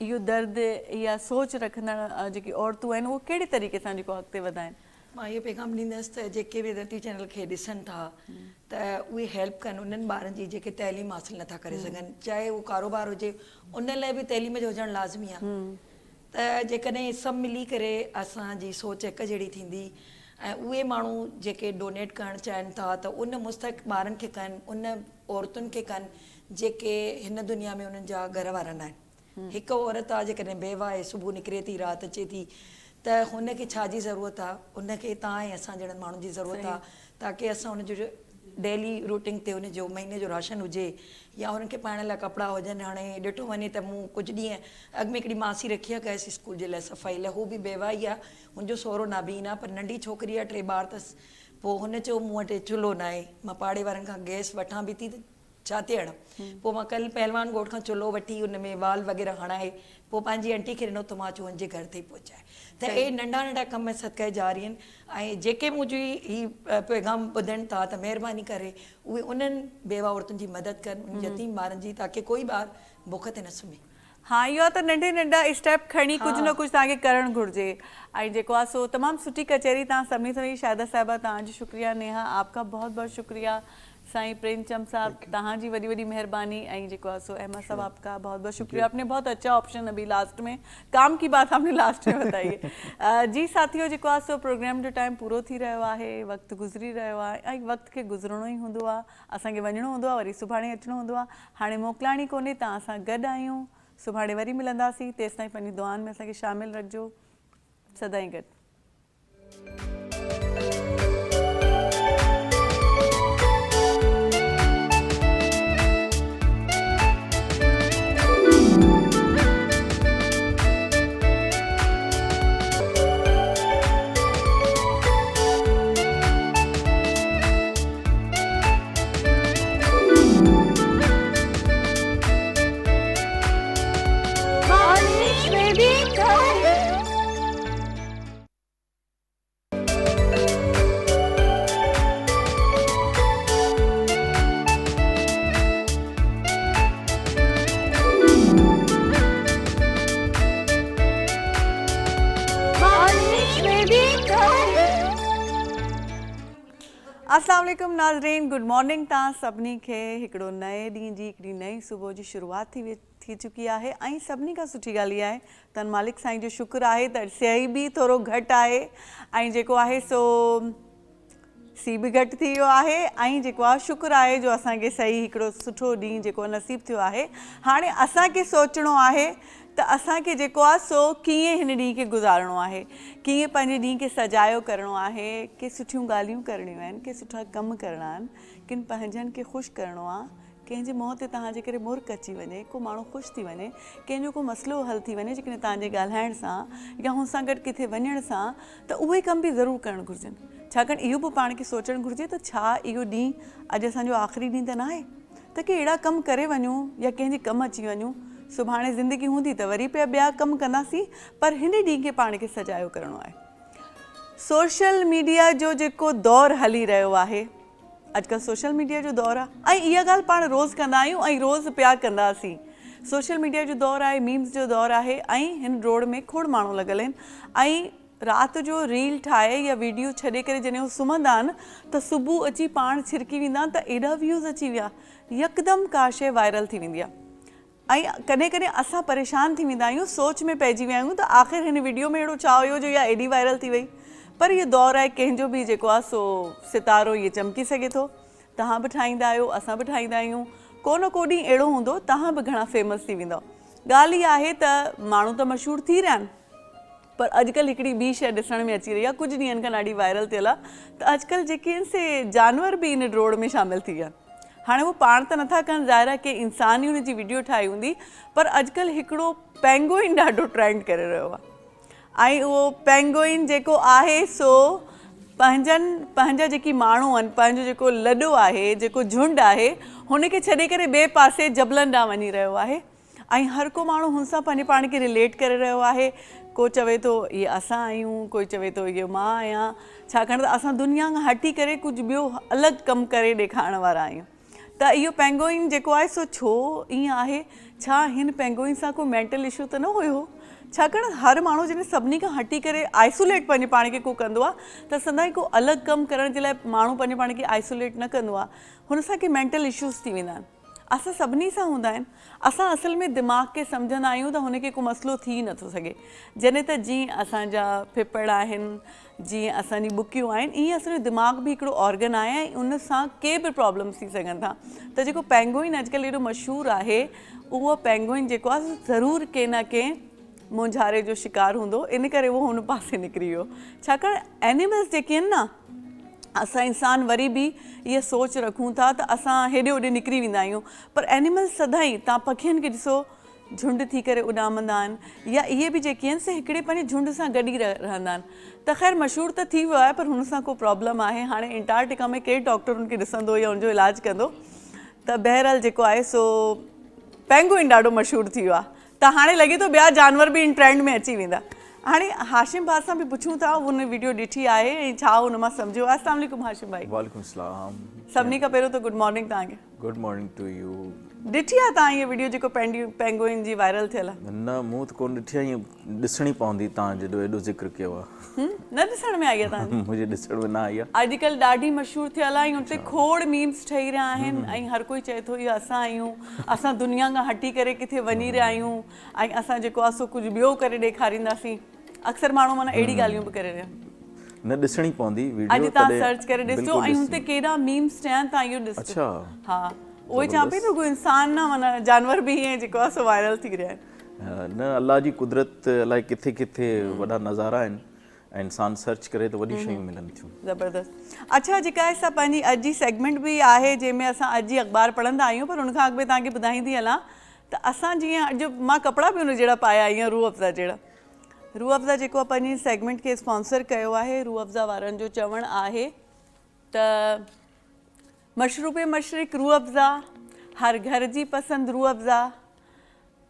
इहो दर्द या सोच रखंदड़ जेकी औरतूं आहिनि उहो कहिड़े तरीक़े सां जेको अॻिते वधाइनि मां इहो पैगाम ॾींदसि त जेके बि धरती चैनल खे ॾिसनि था त उहे हेल्प कनि उन्हनि ॿारनि जी जेके तइलीम हासिलु नथा करे सघनि चाहे उहो कारोबार हुजे उन लाइ बि तइलीम जो हुजणु लाज़मी आहे त जेकॾहिं सभु मिली करे असांजी सोच हिकु जहिड़ी थींदी ऐं उहे माण्हू जेके डोनेट करणु चाहिनि था त उन मुस्तक़ ॿारनि खे कनि उन औरतुनि खे कनि जेके हिन दुनिया में उन्हनि जा घर वारा न आहिनि हिकु औरत आहे जेकॾहिं बेवा आहे सुबुह निकिरे थी राति अचे थी त हुनखे छा जी ज़रूरत आहे उनखे तव्हां ऐं असां जहिड़नि माण्हुनि जी ज़रूरत आहे ताकी असां हुनजो डेली रूटीन ते हुनजो महीने जो राशन हुजे या हुननि खे पाइण लाइ कपिड़ा हुजनि हाणे ॾिठो वञे त मूं कुझु ॾींहं अॻु में हिकिड़ी मासी रखी आहे कयसि स्कूल जे लाइ सफ़ाई लाइ हू बि बेवा ई आहे मुंहिंजो सहुरो नाबीन आहे पर नंढी छोकिरी आहे 3 ॿार अथसि पोइ हुन चयो मूं वटि चुल्हो न आहे मां पाड़े वारनि खां गैस वठां बि थी त छा थी हणा पोइ मां कल्ह पहलवान ॻोठ खां चुल्हो वठी हुन में वाल वग़ैरह हणाए पोइ पंहिंजी आंटी खे ॾिनो त मां चयो वञिजे घर ते पहुचाए त इहे नंढा नंढा कम सदके जारी आहिनि ऐं जेके मुंहिंजी हीउ पैगाम ॿुधनि था त महिरबानी करे उहे उन्हनि बेवा औरतुनि जी मदद कनि यतीम ॿारनि जी ताकी कोई ॿार बुख ते न सुम्हे हाँ इहो त नंढे नंढा स्टेप खणी कुझु न कुझु तव्हांखे करणु घुरिजे ऐं जेको आहे सो तमामु सुठी कचहरी तव्हां सभिनी सां शाहिदा साहिबा तव्हांजो शुक्रिया नेहा आपका बहुत बहुत शुक्रिया साईं प्रेमचंद साहब तव्हांजी वॾी वॾी महिरबानी ऐं जेको आहे सो अहमद साहब आपका बहुत बहुत शुक्रिया आपने बहुत अच्छा ऑप्शन अभी लास्ट में काम की बात आपने लास्ट में बताई है जी साथियों जेको आहे सो प्रोग्राम जो टाइम पूरो थी रहियो आहे वक़्तु गुज़री रहियो आहे ऐं वक़्तु खे गुज़रणो ई हूंदो आहे असांखे वञिणो हूंदो आहे वरी सुभाणे अचिणो हूंदो आहे हाणे मोकिलाणी कोन्हे तव्हां सां गॾु आहियूं सुभाणे वरी मिलंदासीं तेसिताईं पंहिंजी दुआनि में असांखे शामिलु रखिजो सदाईं गॾु अस्सलाम वालेकुम नाज़रीन गुड मॉर्निंग तव्हां सभिनी खे हिकिड़ो नए ॾींहं जी हिकिड़ी नई सुबुह जी शुरूआति थी चुकी आहे ऐं सभिनी खां सुठी ॻाल्हि इहा आहे त मालिक साईं जो शुक्र आहे त सही बि थोरो घटि आहे ऐं जेको आहे सो सी बि घटि थी वियो आहे ऐं जेको आहे शुक्र आहे जो असांखे सही हिकिड़ो सुठो ॾींहुं जेको नसीबु थियो आहे हाणे असांखे सोचणो आहे त असांखे जेको आहे सो कीअं हिन ॾींहं खे गुज़ारणो आहे कीअं पंहिंजे ॾींहं खे सजायो करिणो आहे के सुठियूं ॻाल्हियूं करणियूं आहिनि के सुठा कमु करणा आहिनि किन पंहिंजनि खे ख़ुशि करिणो आहे कंहिंजे मुंहं ते तव्हांजे करे मुर्क अची वञे को माण्हू ख़ुशि थी वञे कंहिंजो को मसइलो हल थी वञे जेकॾहिं तव्हांजे ॻाल्हाइण सां या हुन सां गॾु किथे वञण सां त उहे कम बि ज़रूरु करणु घुरिजनि छाकाणि इहो बि पाण खे सोचणु घुरिजे त छा इहो ॾींहुं अॼु असांजो आख़िरी ॾींहुं त न आहे त के अहिड़ा कमु करे वञूं या कंहिंजे कमु अची वञूं सुभाणे ज़िंदगी हूंदी त वरी पिया ॿिया कमु कंदासीं पर हिन ॾींहं खे पाण खे सजायो करिणो आहे सोशल मीडिया जो जेको दौरु हली रहियो आहे अॼुकल्ह सोशल मीडिया जो दौरु आहे ऐं इहा ॻाल्हि पाण रोज़ु कंदा आहियूं ऐं रोज़ु पिया कंदासीं सोशल मीडिया जो दौरु आहे मीम्स जो दौरु आहे ऐं हिन रोड में खोड़ माण्हू लॻल आहिनि ऐं राति जो रील ठाहे या वीडियो छॾे करे जॾहिं हू सुम्हंदा आहिनि त सुबुह अची पाण छिरकी वेंदा आहिनि त एॾा व्यूज़ अची विया यकदमि का शइ वायरल थी वेंदी आहे ऐं कॾहिं कॾहिं असां परेशान थी वेंदा आहियूं सोच में पइजी विया आहियूं त आख़िर हिन वीडियो में अहिड़ो छा हुयो जो इहा एॾी वायरल थी वई पर इहो दौरु आहे कंहिंजो बि जेको आहे सो सितारो इहे चमकी सघे थो। तव्हां बि ठाहींदा आहियो, असां बि ठाहींदा आहियूं, को न को ॾींहुं अहिड़ो हूंदो तव्हां बि घणा फेमस थी वेंदव। ॻाल्हि इहा आहे त माण्हू त मशहूरु थी रहिया आहिनि, पर अॼुकल्ह हिकिड़ी ॿी शइ ॾिसण में अची रही आहे, कुझु ॾींहंनि खां ॾाढी वायरल थियल आहे, त अॼुकल्ह जेके आहिनि से जानवर बि इन ड्रोड़ में शामिलु थी विया आहिनि। हाणे उहो पाण त नथा कनि, ज़ाहिर आहे की इंसान ई हुनजी वीडियो ठाही हूंदी, पर अॼुकल्ह हिकिड़ो पेंगुइन ॾाढो ट्रेंड करे रहियो आहे। ऐं उहो पेंगुइन जेको आहे सो पंहिंजा जेकी माण्हू आहिनि, पंहिंजो जेको लॾो आहे, जेको झुंड आहे, हुनखे छॾे करे ॿिए पासे जबलनि ॾांहुं वञी रहियो आहे। ऐं हर को माण्हू हुन सां पंहिंजे पाण खे रिलेट करे रहियो आहे। को चवे थो इहे असां आहियूं, कोई चवे थो इहो मां आहियां, छाकाणि त असां दुनिया खां हटी करे कुझु ॿियो अलॻि कमु करे ॾेखारण वारा आहियूं। त इहो पेंगुइन जेको आहे सो छो ईअं आहे? छा हिन पेंगुइन सां को मेंटल इशू त न हुयो? छाकाणि हर माण्हू जॾहिं सभिनी खां हटी करे आइसोलेट पंहिंजे पाण खे को कंदो आहे त सदाईं को अलॻि कमु करण जे लाइ माण्हू पंहिंजे पाण खे आइसोलेट न कंदो आहे, हुन सां के मेंटल इशूज़ थी वेंदा आहिनि। असां सभिनी सां हूंदा आहिनि। असां असल में दिमाग़ खे सम्झंदा आहियूं त हुनखे को मसइलो थी नथो सघे, जॾहिं त जीअं असांजा फिफड़ आहिनि, जीअं असांजी बुकियूं आहिनि, ईअं असांजो दिमाग़ बि हिकिड़ो ऑर्गन आहे ऐं उन सां के बि प्रॉब्लम्स थी सघनि था। त जेको पेंगुइन अॼुकल्ह एॾो मशहूरु आहे, उहो पेंगुइन जेको आहे ज़रूरु कंहिं न कंहिं मुंझारे जो शिकार हूंदो, इन करे उहो हुन पासे निकिरी वियो। छाकाणि एनिमल्स जेके आहिनि न, असां इंसान वरी बि इहा सोच रखूं था त असां हेॾे होॾे निकिरी वेंदा आहियूं, पर एनिमल्स सदाईं, तव्हां पखियुनि खे ॾिसो, झुंड थी करे उॾामंदा आहिनि, या इहे बि जेके आहिनि से हिकिड़े पंहिंजे झुंड सां गॾु ई रहंदा आहिनि। त ख़ैर मशहूरु त थी वियो आहे, पर हुन सां को प्रॉब्लम आहे। हाणे एंटार्क्टिका में केरु डॉक्टर हुनखे ॾिसंदो या हुनजो इलाजु कंदो? त बहरहाल जेको आहे सो पेंगुइन ॾाढो मशहूरु थी वियो आहे। त हाणे लॻे थो ॿिया जानवर बि इन ट्रेंड में अची वेंदा। हाणे हाशिम भाउ सां बि पुछूं था, हुन वीडियो ॾिठी आहे ऐं छा हुन मां सम्झियो आहे। अस्सलाम वालेकुम हाशिम भाई। वालेकुम सलाम। सभिनी खां पहिरियों त गुड मॉर्निंग तव्हांखे। Good morning to you. ॾिठी आहे तव्हां इहा वीडियो जेको पेंगुइन जी वायरल थियल आहे? न, मूं त कोन ॾिठी आहे, ईअं ॾिसणी पवंदी। तव्हां जॾहिं एॾो ज़िक्र कयो आहे, न ॾिसण में आई आहे तव्हांखे? मुंहिंजे ॾिसण में न आई आहे। अॼुकल्ह ॾाढी मशहूरु थियल आहे ऐं हुते खोड़ मीम्स ठही रहिया आहिनि ऐं हर कोई चए थो इहो असां आहियूं, असां दुनिया खां हटी करे किथे वञी रहिया आहियूं ऐं असां जेको आहे सो कुझु ॿियो करे ॾेखारींदासीं। अक्सर माण्हू माना अहिड़ी ॻाल्हियूं बि करे रहिया आहिनि। न ॾिसणी पवंदी वीडियो। अॼु तव्हां सर्च करे ॾिसो ऐं हुते केॾा मीम्स ठहिया आहिनि, तव्हां इहो ॾिसो। अच्छा, हा, उहे चवां पई न, कोई इंसान न, माना जानवर बि ईअं जेको आहे सो वायरल थी रहिया आहिनि। न, अलाह जी कुदरत अलाए किथे किथे वॾा नज़ारा आहिनि ऐं इंसान सर्च करे त वॾी शयूं मिलनि थियूं। ज़बरदस्त। अच्छा, जेका आहे असां पंहिंजी अॼु जी सेगमेंट बि आहे जंहिंमें असां अॼु जी अख़बार पढ़ंदा आहियूं, पर हुनखां अॻु में तव्हांखे ॿुधाईंदी हलां त असां जीअं अॼु मां कपिड़ा बि हुन जहिड़ा पाया, ईअं रूह अफ़ज़ा जहिड़ा। रूह अफ़ज़ा जेको आहे पंहिंजी सेगमेंट खे स्पॉन्सर कयो आहे। रूह अफ़ज़ा वारनि जो चवणु आहे त मशरूब मशरिक़ रूह अफ़ज़ा, हर घर जी पसंदि रूह अफ़ज़ा,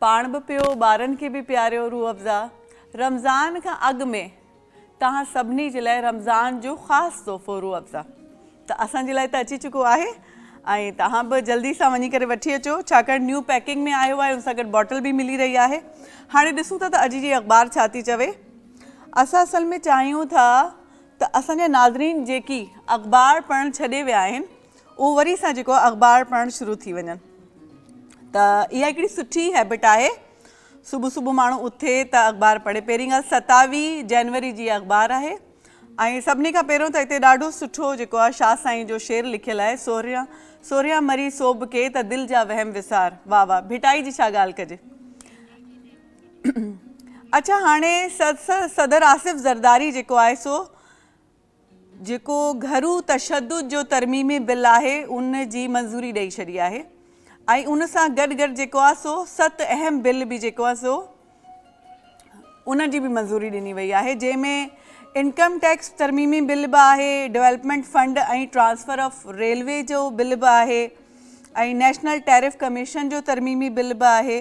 पाण बि पियो, ॿारनि खे बि पियारियो रूह अफ़ज़ा। रमज़ान खां अॻु में तव्हां सभिनी जे लाइ रमज़ान जो ख़ासि तोहफ़ो रूह अफ़ज़ा। त असांजे लाइ त अची चुको आहे ऐं तव्हां बि जल्दी सां वञी करे वठी अचो, छाकाणि न्यू पैकिंग में आयो आहे, उन सां गॾु बॉटल बि मिली रही आहे। हाणे ॾिसूं था त अॼु जी अख़बार छा थी चवे। असां असल में चाहियूं था त असांजा नाज़रीन जेकी अख़बार पढ़णु छॾे विया आहिनि, उहो वरी सां जेको आहे अख़बार पढ़णु शुरू थी वञनि। त इहा हिकिड़ी सुठी हैबिट आहे। सुबुह सुबुह माण्हू उथे त अख़बार पढ़े। पहिरीं ॻाल्हि 27 जनवरी जी अख़बार आहे ऐं सभिनी खां पहिरियों त हिते ॾाढो सुठो जेको आहे शाह साईं जो शेर लिखियलु आहे, सोरिया मरी सोब के त दिलि जा वहम विसार। वाह वाह, भिटाई जी छा ॻाल्हि कजे। अच्छा, हाणे सदर आसिफ़ ज़रदारी जेको आहे सो जेको घरू तशद्दुद जो तरमीमी बिल आहे, उन जी मंज़ूरी ॾेई छॾी आहे ऐं उन सां गॾु गॾु जेको आहे सो 7 अहम बिल बि जेको आहे सो उन जी बि मंज़ूरी ॾिनी वई आहे, जंहिंमें इनकम टैक्स तरमीमी बिल बि आहे, डेवलपमेंट फंड ऐं ट्रांसफर ऑफ रेलवे जो बिल बि आहे ऐं नेशनल टैरिफ कमीशन जो तरमीमी बिल बि आहे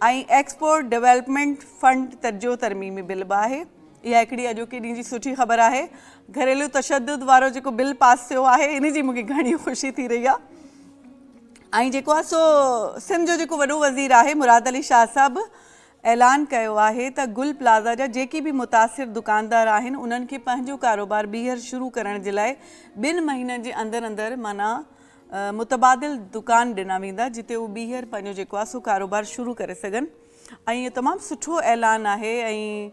ऐं एक्सपोर्ट डेवलपमेंट फंड जो तरमीमी बिल बि आहे। इहा हिकिड़ी अॼोके ॾींहं जी सुठी ख़बर आहे। घरेलू तशद्दुद वारो जेको बिल पास थियो आहे, इन जी मूंखे घणी ख़ुशी थी रही आहे। ऐं जेको आहे सो सिंध जो जेको वॾो वज़ीर आहे मुराद अली शाह साहिबु ऐलान कयो आहे त गुल प्लाज़ा जा जेके बि मुतासिर दुकानदार आहिनि, उन्हनि खे पंहिंजो कारोबार ॿीहर शुरू करण जे लाइ 2 महीननि जे अंदरि अंदरि माना मुतबादिल दुकान ॾिना वेंदा, जिते उहे ॿीहर पंहिंजो जेको आहे सो कारोबार शुरू करे सघनि। ऐं इहो तमामु सुठो ऐलान आहे ऐं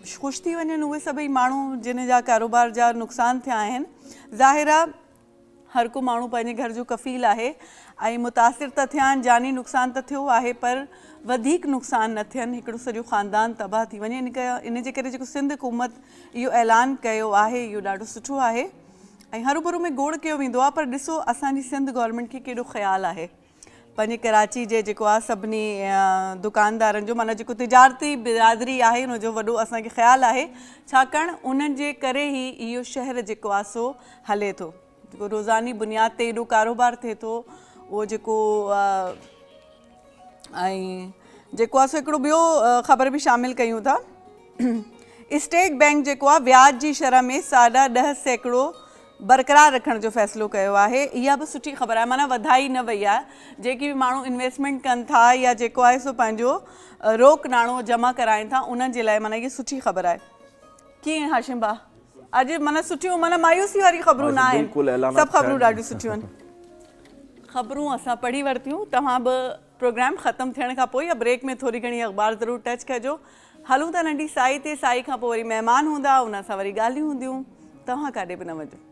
ख़ुशि थी वञनि उहे सभई माण्हू जिन जा कारोबार जा नुक़सान थिया आहिनि। ज़ाहिर आहे हर को माण्हू पंहिंजे घर जो कफ़ील आहे ऐं मुतासिर त थिया आहिनि, जानी नुक़सान त थियो आहे पर वधीक नुक़सान न थियनि, हिकिड़ो सॼो ख़ानदान तबाह थी वञे। इन जे करे जेको सिंध हुकूमत इहो ऐलान कयो आहे इहो ॾाढो सुठो आहे ऐं हरू भरू में गोड़ कयो वेंदो आहे। पर ॾिसो असांजी सिंध गवर्नमेंट खे केॾो ख़्यालु आहे पंहिंजे कराची जे जेको आहे सभिनी दुकानदारनि जो, माना जेको तिजारती बिरादरी आहे उनजो वॾो असांखे ख़्यालु आहे, छाकाणि उन्हनि जे करे ई इहो शहर जेको आहे सो हले थो, जेको रोज़ानी बुनियाद ते एॾो कारोबार थिए थो उहो जेको ऐं जेको आहे सो हिकिड़ो ॿियो ख़बर बि शामिलु कयूं था। स्टेट बैंक जेको आहे व्याज जी शरह में 10.5% बरक़रार रखण जो फ़ैसिलो कयो आहे। इहा बि सुठी ख़बर आहे, माना वधाई न वई आहे। जेकी बि माण्हू इन्वेस्टमेंट कनि था या जेको आहे सो पंहिंजो रोक नाणो जमा कराइनि था उन्हनि जे लाइ माना इहा सुठी ख़बर आहे। कीअं हाशिम भाउ, अॼु माना सुठियूं, माना मायूसी वारी ख़बरूं न आहिनि, सभु ख़बरूं ॾाढियूं सुठियूं आहिनि। ख़बरूं असां पढ़ी वरितियूं, तव्हां बि प्रोग्राम ख़तमु थियण खां पोइ या ब्रेक में थोरी घणी अख़बार ज़रूरु टच कजो। हलूं था नंढी साई ते, साई खां पोइ वरी महिमान हूंदा, उन सां वरी ॻाल्हियूं हूंदियूं। तव्हां काॾे बि न वञो।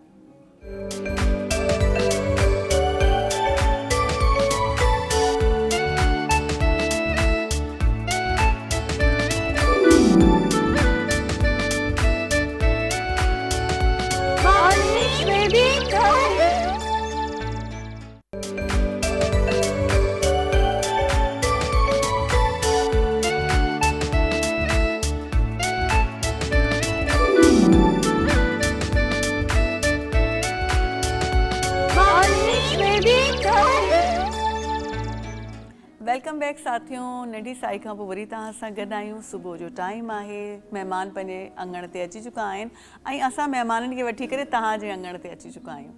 वेलकम बैक साथियों, नंढी साई खां पोइ वरी तव्हां सां गॾु आहियूं। सुबुह जो टाइम आहे, महिमान पंहिंजे अङण ते अची चुका आहिनि ऐं असां महिमाननि खे वठी करे तव्हांजे अङण ते अची चुका आहियूं।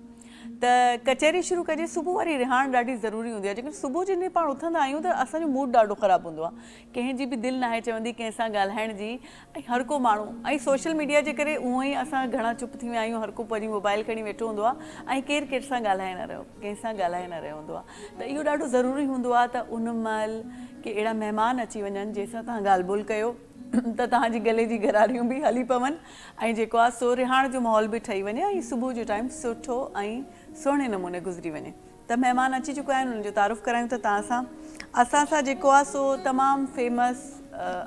त कचहरी शुरू कजे, सुबुह वारी रिहाण ॾाढी ज़रूरी हूंदी आहे। जेकॾहिं सुबुह जे पाण उथंदा आहियूं त असांजो मूड ॾाढो ख़राबु हूंदो आहे, कंहिंजी बि दिलि नाहे चवंदी कंहिंसां ॻाल्हाइण जी। ऐं हर को माण्हू ऐं सोशल मीडिया जे करे उहो ई असां घणा चुप थी विया आहियूं, हर को पंहिंजी मोबाइल खणी वेठो हूंदो आहे ऐं केरु कंहिंसां ॻाल्हाए न रहियो, कंहिंसां ॻाल्हाए न रहियो हूंदो आहे। त इहो ॾाढो ज़रूरी हूंदो आहे त उन महिल के अहिड़ा महिमान अची वञनि जंहिंसां तव्हां ॻाल्हि ॿोल कयो त तव्हांजी गले जी गरारियूं बि हली पवनि ऐं जेको आहे सो रिहाण जो माहौल बि ठही वञे ऐं सुबुह जो टाइम सुठो ऐं सुहिणे नमूने गुज़री वञे। त महिमान अची चुका आहिनि, उन्हनि जो तारुफ़ करायूं त तव्हां सां। असां सां जेको आहे सो तमामु फेमस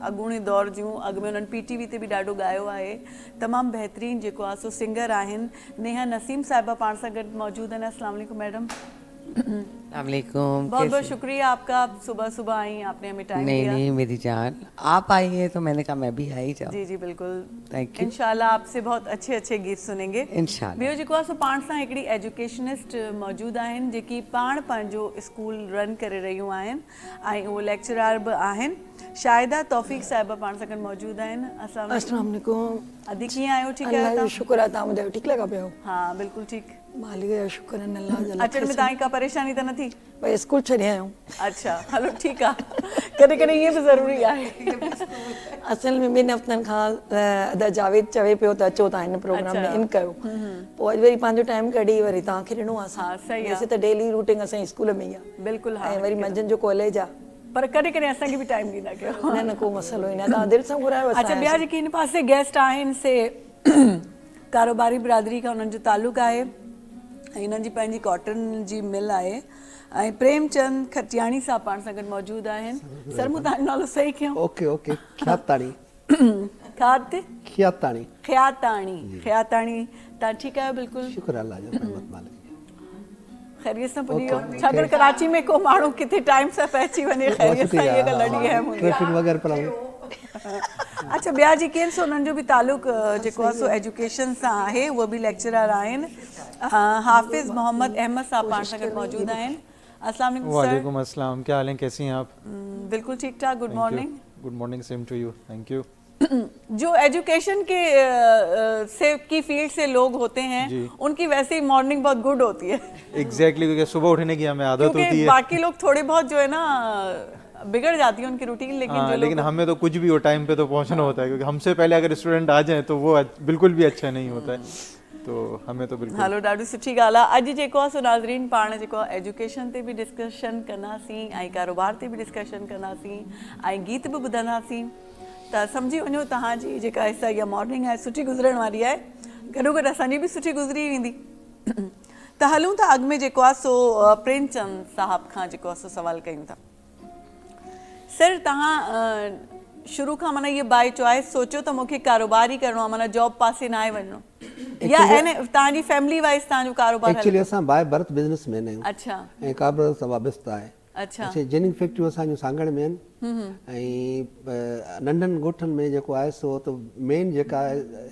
अॻूणे दौर जूं, अॻु में उन्हनि PTV ते बि ॾाढो ॻायो आहे, तमामु बहितरीनु जेको आहे सो सिंगर आहिनि। नेहा नसीम साहिबा पाण सां गॾु मौजूदु आहिनि। अस्सलाम वालेकुम मैडम। वालेकुम। बहुत बहुत शुक्रिया आपका, आप सुबह सुबह आई, आपने हमें टाइम दिया। नहीं मेरी जान, आप आई है तो मैंने कहा मैं भी आई जाऊं। जी जी बिल्कुल, थैंक यू। इंशाल्लाह आपसे बहुत अच्छे अच्छे गीत सुनेंगे इंशाल्लाह। ॿियो जेको आहे सो पाण सां हिकिड़ी एजुकेशनिस्ट मौजूदु आहिनि जेकी पाण पंहिंजो स्कूल रन करे रहियूं आहिनि ऐं उहो लेक्चरर बि आहिनि। शाहिदा तौफ़ीक़ साहिबा पाण सां गॾु मौजूदु आहिनि। अस्सलाम वालेकुम। अदी कीअं आहियो? ठीकु अल्लाह आहियो जो तव्हां? शुक्र आहे, तव्हां ॿुधायो ठीकु लॻा पियो? हा बिल्कुलु ठीकु। मालिक जो शुक्र आहे, अल्लाह जो अचण में तव्हांजी का परेशानी त न थी? भई स्कूल छॾे आहियूं। अच्छा हलो ठीकु आहे, कॾहिं कॾहिं ईअं बि ज़रूरी आहे। असल में 2 हफ़्तनि खां अदा जावेद चवे पियो त अचो तव्हां हिन प्रोग्राम में इन कयो, पोइ अॼु वरी पंहिंजो टाइम कढी वरी तव्हांखे ॾिनो आहे। हा सही वैसे त डेली रूटीन असांजी स्कूल में ई आहे बिल्कुलु। हा ऐं वरी मंझंदि जो कॉलेज आहे, पर कॾहिं कॾहिं असांखे बि टाइम ॾींदा कयो। न को मसइलो ई न, तव्हां दिलि सां घुरायो। अच्छा ॿिया जेके हिन पासे गेस्ट आहिनि से कारोबारी बिरादरी खां उन्हनि जो तालुक़ु आहे ऐं हिननि जी पंहिंजी कॉटन जी मिल आहे ऐं प्रेमचंद खटियाणी साहब पाण सां गॾु मौजूदु आहिनि। सर मूं तव्हांजो नालो सही कयो? ओके ओके, ख्याताणी। खात ख्याताणी। ख्याताणी। ख्याताणी, तव्हां ठीकु आहियो? बिल्कुलु शुक्र अल्लाह जो, रहमत मालिक। ख़ैरियत सां पुॼी वियो, छाकाणि कराची में को माण्हू किथे टाइम सां पहुची वञे ख़ैरियत सां, इहा ॻाल्हि ॾाढी अहम हूंदी आहे। ट्रैफिक वग़ैरह पर अच्छा ॿिया जेके आहिनि सो उन्हनि जो बि तालुक़ु जेको आहे सो एजुकेशन सां आहे, उहे बि लेक्चरर आहिनि। हाफ़िज़ मोहम्मद अहमद साहब पाण सां गॾु मौजूदु आहिनि। अस्सलाम वालेकुम सर। वालेकुम अस्सलाम, क्या हाल है, कैसी हैं आप? बिल्कुल ठीक ठाक, good morning. Good morning, same to you, thank you. जो एजुकेशन के से की फील्ड से लोग होते हैं उनकी वैसे ही मॉर्निंग बहुत गुड होती है। एग्जैक्टली, क्योंकि सुबह उठने की हमें आदत होती है। बाकी लोग थोड़े बहुत जो है ना बिगड़ जाती है उनकी रूटीन, लेकिन हमें तो कुछ भी हो टाइम पे तो पहुंचना होता है, क्योंकि हमसे पहले अगर स्टूडेंट आ जाए तो वो बिल्कुल भी अच्छा नहीं होता है, तो हमें तो बिल्कुल। हलो ॾाढी सुठी ॻाल्हि आहे। अॼु जेको आहे सो नाज़रीन पाण जेको आहे एजुकेशन ते बि डिस्कशन कंदासीं ऐं कारोबार ते बि डिस्कशन कंदासीं ऐं गीत बि ॿुधंदासीं। त सम्झी वञो तव्हांजी जेका हिसा इहा मॉर्निंग आहे सुठी गुज़रण वारी आहे, गॾोगॾु असांजी बि सुठी गुज़री वेंदी। त हलूं था अॻु में जेको आहे सो प्रेमचंद साहब खां जेको आहे सो सवाल कयूं था। सर तव्हां शुरू खां माना इहे बाय चॉइस सोचियो त मूंखे कारोबार ई करिणो आहे, माना जॉब पासे न आहे वञिणो, या तव्हांजी फैमिली वाइज़ तव्हांजो कारोबार? एक्चुअली असां बाय बर्थ बिज़नेसमैन आहियूं। अच्छा। ऐं कारोबार सां वाबस्ता आहे। अच्छा। जिनिंग फैक्ट्रियूं असांजूं सांगड़ में आहिनि ऐं नंढनि ॻोठनि में जेको आहे सो त मेन जेका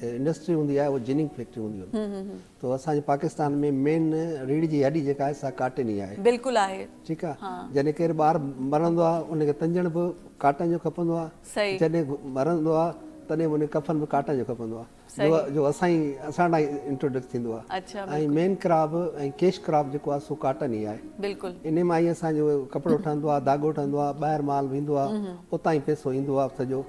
इंडस्ट्री हूंदी आहे उहा जिनिंग फैक्ट्री हूंदियूं आहिनि। त असांजे पाकिस्तान में मेन रीढ़ जी हॾी जेका आहे सा काटन ई आहे। बिल्कुलु आहे। ठीकु आहे। जॾहिं केरु ॿारु मरंदो आहे उनखे तंजण बि काटन जो खपंदो आहे, जॾहिं मरंदो आहे तॾहिं उन कफन बि काटन जो खपंदो आहे, जो असां लाइ इंट्रोड्यूस थींदो आहे। ऐं मेन क्राफ्ट ऐं कैश क्राफ्ट जेको आहे सो काटन ई आहे। बिल्कुलु। इन मां ई असांजो कपिड़ो ठहंदो आहे, धाॻो ठहंदो आहे, ॿाहिरि माल वेंदो आहे, उतां ई पैसो ईंदो आहे सॼो।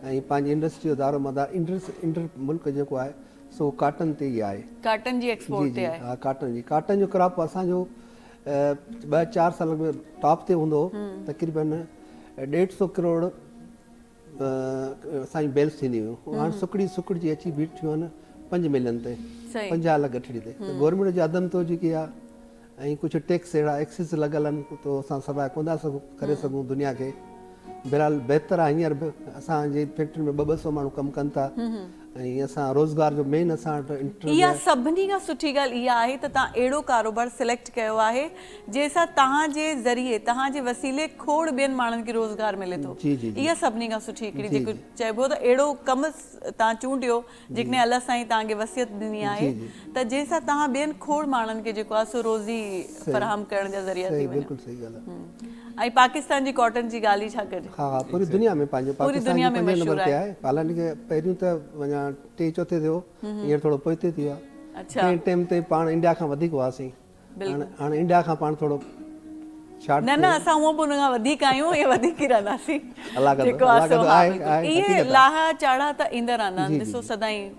ऐं पंहिंजी इंडस्ट्री जो दारो मदार इंटर मुल्क जेको आहे सो काटन ते ई आहे। काटन जी एक्सपोर्ट ते आहे। हा, काटन जो क्राफ्ट असांजो 2-4 साल में टॉप ते हूंदो, तक़रीबन 150 करोड़ असांजी बेल्स थींदी हुयूं। हाणे सुकड़ी अची बीठियूं आहिनि 5 मिलियन ते, 50 लख गठड़ी ते। त गवर्नमेंट जो अदम तो जेकी आहे ऐं कुझु टैक्स अहिड़ा एक्सिस लॻल आहिनि तो असां सवाइ कोन था करे सघूं दुनिया खे। बहरहाल बहितर आहे, हींअर बि असांजी फैक्ट्री में 200 माण्हू कमु कनि था ऐं असां रोज़गार जो मेन असां वटि इहा सभिनी खां सुठी ॻाल्हि इहा आहे त तव्हां अहिड़ो कारोबार सिलेक्ट कयो आहे जंहिंसां तव्हांजे ज़रिए तव्हांजे वसीले खोड़ ॿियनि माण्हुनि खे रोज़गार मिले थो। इहा सभिनी खां सुठी हिकिड़ी जेको चइबो त अहिड़ो कमु तव्हां चूंडियो जेकॾहिं अलाह साईं तव्हांखे वसियत ॾिनी आहे त जंहिंसां तव्हां ॿियनि खोड़ माण्हुनि खे जेको आहे सो रोज़ी फराहम करण जा ज़रिया थी वञो। बिल्कुलु सही ॻाल्हि आहे। ऐं पाकिस्तान जी कॉटन जी ॻाल्हि ई छा कजे? हा, पूरी दुनिया में पंहिंजो पाकिस्तान 5 नंबर ते आहे। हालांकि पहिरियों त वञा 3-4 थियो, हींअर थोरो पोइते थी वियो आहे। कंहिं टाइम ते पाण इंडिया खां वधीक हुआसीं, हाणे इंडिया खां पाण थोरो न असां हूअं बि हुन खां वधीक आहियूं, इहे वधीक ई रहंदासीं। इहे लाहा चाढ़ा त ईंदा रहंदा आहिनि, ॾिसो सदाईं।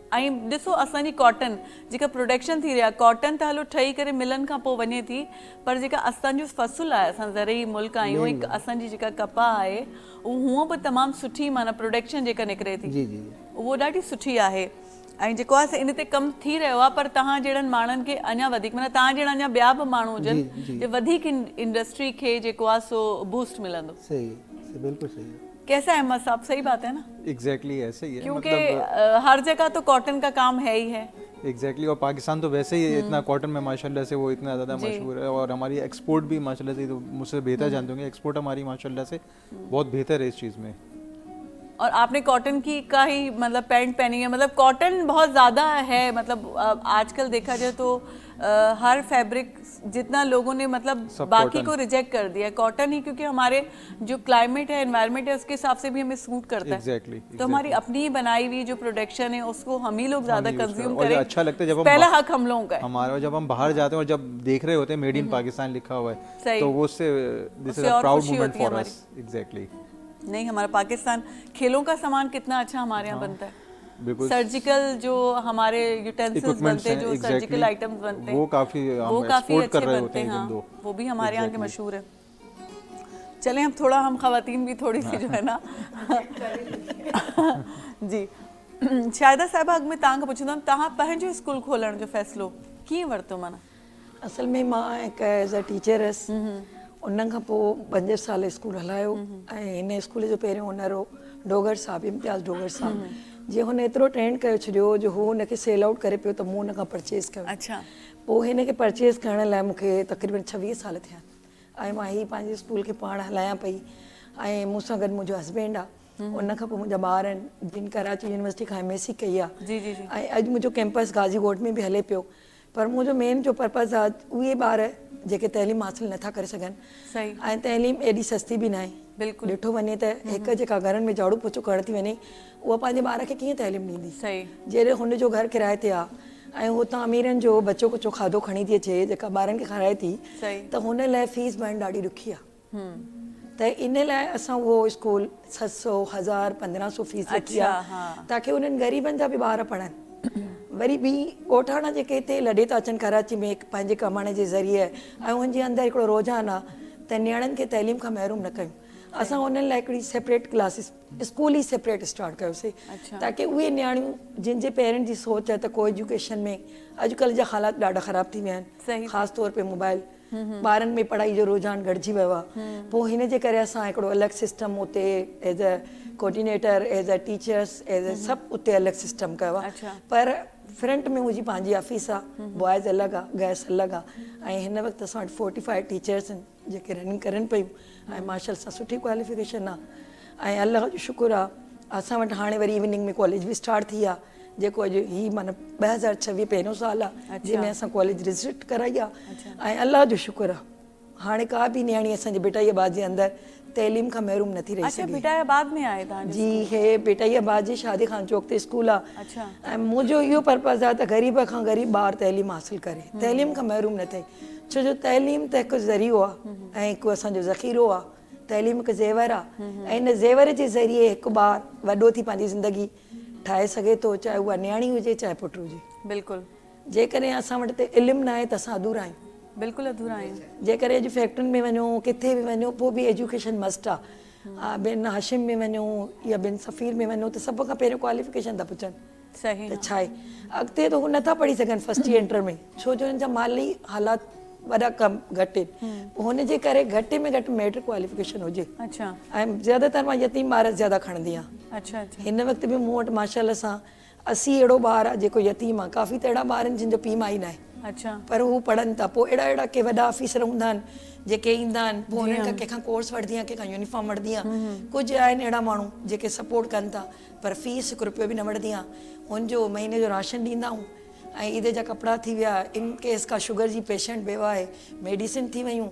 ऐं ॾिसो असांजी कॉटन जेका प्रोडक्शन थी रही आहे, कॉटन त हलो ठही करे मिलनि खां पोइ वञे थी, पर जेका असांजो फ़सुलु आहे, असां ज़रई मुल्क आहियूं, हिकु असांजी जेका कपाह आहे उहा हूअं बि तमामु सुठी माना प्रोडक्शन जेका निकिरे थी उहो ॾाढी सुठी आहे। ऐं जेको आहे इन ते कमु थी रहियो आहे, पर तव्हां जहिड़नि माण्हुनि खे अञा वधीक माना तव्हां जहिड़ा अञा ॿिया बि माण्हू हुजनि जो वधीक इंडस्ट्री खे जेको आहे सो बूस्ट मिलंदो। सही, बिल्कुल सही है। कैसा है अहमद साहब, सही बात है ना? एग्जैक्टली ऐसे ही है, क्योंकि हर जगह तो कॉटन का काम है ही है। एग्जैक्टली और पाकिस्तान तो वैसे ही इतना कॉटन में माशाल्लाह से वो इतना ज़्यादा मशहूर है, और हमारी एक्सपोर्ट भी माशाल्लाह से, तो मुझसे बेहतर जानते होंगे, एक्सपोर्ट हमारी माशाल्लाह से बहुत बेहतर है इस चीज़ में। और आपने कॉटन की का ही मतलब पैंट पहनी है, मतलब कॉटन बहुत ज़्यादा है, मतलब आजकल देखा जाए तो हर फैब्रिक जितना लोगों ने मतलब बाकी को रिजेक्ट कर दिया है, कॉटन ही, क्योंकि हमारे जो क्लाइमेट है, एनवायरनमेंट है, उसके हिसाब से भी हमें सूट करता है। Exactly. तो हमारी अपनी बनाई हुई जो प्रोडक्शन है उसको हम ही लोग ज़्यादा कंज्यूम करें, करें, अच्छा लगता है जब पहला हक हम लोगों का है हमारा। जब हम बाहर जाते हैं और जब देख रहे होते हैं मेड इन पाकिस्तान लिखा हुआ है, तो वो उससे this is a proud moment for us. Exactly. नहीं, हमारा पाकिस्तान, खेलों का सामान कितना अच्छा हमारे यहाँ बनता है, सर्जिकल जो हमारे यूटेंसिल्स बनते हैं, जो सर्जिकल आइटम्स बनते हैं, वो काफी अच्छे बनते हैं। हाँ, वो भी हमारे यहाँ के मशहूर है। चलें हम खवातीन भी थोड़ी सी जो है ना जी शायदा साहिबा अॻु में तव्हां खां पुछंदमि, तव्हां पंहिंजो स्कूल खोलण जो फ़ैसिलो कीअं वरितो? माना असल में मां हिकु एज़ अ टीचर हुअसि, उन खां पोइ 5 साल स्कूल हलायो, ऐं हिन स्कूल जो पहिरियों ओनर हो डोगर साहब, इम्तियाज़ डोगर साहब। जीअं हुन एतिरो ट्रेंड करे छॾियो जो हू हुनखे सेल आउट करे पियो, त मूं हुन खां परचेज़ कयो। अच्छा। पोइ हिन खे परचेज़ करण लाइ मूंखे तक़रीबन 26 साल थिया, ऐं मां ही पंहिंजे स्कूल खे पाण हलायां पई, ऐं मूंसां गॾु मुंहिंजो हस्बैंड आहे। उन खां पोइ मुंहिंजा ॿार आहिनि जिन कराची यूनिवर्सिटी खां MSc कई आहे, ऐं अॼु मुंहिंजो कैंपस गाज़ीकोट में बि हले पियो। पर मुंहिंजो मेन जो पर्पज़ आहे उहे ॿार जेके तइलीम हासिल नथा करे सघनि, ऐं तइलीम एॾी सस्ती बि न आहे। बिल्कुलु ॾिठो वञे त हिकु जेका घरनि में झाड़ू पोछो करण थी वञे, उहा पंहिंजे ॿार खे कीअं तइलीम ॾींदी? जॾहिं हुनजो घर किराए ते आहे, ऐं हुतां अमीरनि जो बचो कुचो खाधो खणी थी अचे जेका ॿारनि खे खाराए थी, त हुन लाइ फीस भरणु ॾाढी ॾुखी आहे। त इन लाइ असां उहो स्कूल 600, 1000, 1500 फीस रखी आहे, ताकी उन्हनि ग़रीबनि जा बि ॿार पढ़नि। वरी ॿी ॻोठाणा जेके हिते लॾे था अचनि कराची में पंहिंजे कमाइण जे ज़रिए, ऐं हुनजे अंदरि हिकिड़ो रुझान आहे त नियाणियुनि खे तइलीम खां महरूम न कयूं। असां उन्हनि लाइ हिकिड़ी सेपरेट क्लासिस स्कूल ई सेपरेट स्टार्ट कयोसीं ताकी उहे नियाणियूं जिन जे पेरेंट्स जी सोच आहे त को एजुकेशन में अॼुकल्ह जा हालात ॾाढा ख़राब थी विया आहिनि, ख़ासि तौर पे मोबाइल ॿारनि में पढ़ाई जो रुझान घटिजी वियो आहे। पोइ हिन जे करे असां हिकिड़ो अलॻि सिस्टम उते as a coordinator as a teachers as a सभु उते अलॻि सिस्टम कयो आहे। पर फ्रंट में मुंहिंजी पंहिंजी ऑफिस आहे, बॉइज़ अलॻि आहे, गर्ल्स अलॻि आहे। ऐं हिन वक़्तु असां वटि 45 टीचर्स आहिनि जेके रनिंग करनि पियूं ऐं मार्शल सां सुठी क्वालिफिकेशन आहे। ऐं अलाह जो शुक्र आहे असां वटि हाणे वरी इवनिंग में कॉलेज बि स्टार्ट थी आहे जेको अॼु ही माना 2026 पहिरियों साल आहे जंहिंमें असां कॉलेज रिज़ल्ट कराई आहे। ऐं अलाह जो शुक्र आहे हाणे का बि नियाणी असांजे बेटाईबाद जे अंदरि तइलीम खां महरूम नथी रही सघे। बेटाईबाद में आहे तव्हांजो? जी, हे बेटाईबाद जे शादी खान चौक ते स्कूल आहे। ऐं मुंहिंजो इहो पर्पज़ आहे त ग़रीब खां ग़रीब ॿार तइलीम हासिल करे, तइलीम खां महरूम न थिए। छो जो तइलीम त हिकु ज़रियो आहे ऐं हिकु असांजो ज़ख़ीरो आहे। तइलीम हिकु ज़ेवर आहे ऐं हिन ज़ेवर जे ज़रिए हिकु ॿार वॾो थी पंहिंजी ज़िंदगी ठाहे सघे थो, चाहे उहा नियाणी हुजे चाहे पुटु हुजे। बिल्कुलु। जेकॾहिं असां वटि त इल्मु न आहे त असां अधूरा आहियूं, बिल्कुलु अधूरा आहियूं। जेकॾहिं अॼु फैक्ट्रियुनि में वञो किथे बि वञो पोइ बि एजुकेशन मस्ट आहे। ॿिन हाशिम में वञो या ॿिन सफ़ीर में वञो त सभ खां पहिरियों क्वालिफिकेशन था पुछनि। सही त छा आहे अॻिते त हू नथा पढ़ी सघनि फस्ट ईयर इंटर में, छो जो हुननि जा माली हालात वॾा कम घटि आहिनि। पोइ हुनजे करे घटि में घटि मैट्रिक क्वालिफिकेशन हुजे। अच्छा। ऐं ज़्यादातर मां यतीम ॿार ज़्यादा खणंदी आहियां। अच्छा अच्छा। हिन वक़्तु बि मूं वटि माशाअल्लाह सां 80 अहिड़ो ॿार आहे जेको यतीम आहे। काफ़ी त अहिड़ा ॿार आहिनि जिन जो पीउ माई न आहे, अच्छा, पर हू पढ़नि था। पोइ अहिड़ा के वॾा ऑफिसर हूंदा आहिनि जेके ईंदा आहिनि, पोइ हुननि खां कंहिंखां कोर्स वठंदी आहियां, कंहिंखां यूनिफॉर्म वठंदी आहियां। कुझु आहिनि अहिड़ा माण्हू जेके सपोर्ट कनि था, पर फीस 1 रुपयो बि न वठंदी आहियां। हुनजो महीने जो राशन ॾींदा आहियूं ऐं ईद जा कपिड़ा थी विया, इन केस का शुगर जी पेशेंट वियो आहे, मेडिसिन थी वियूं,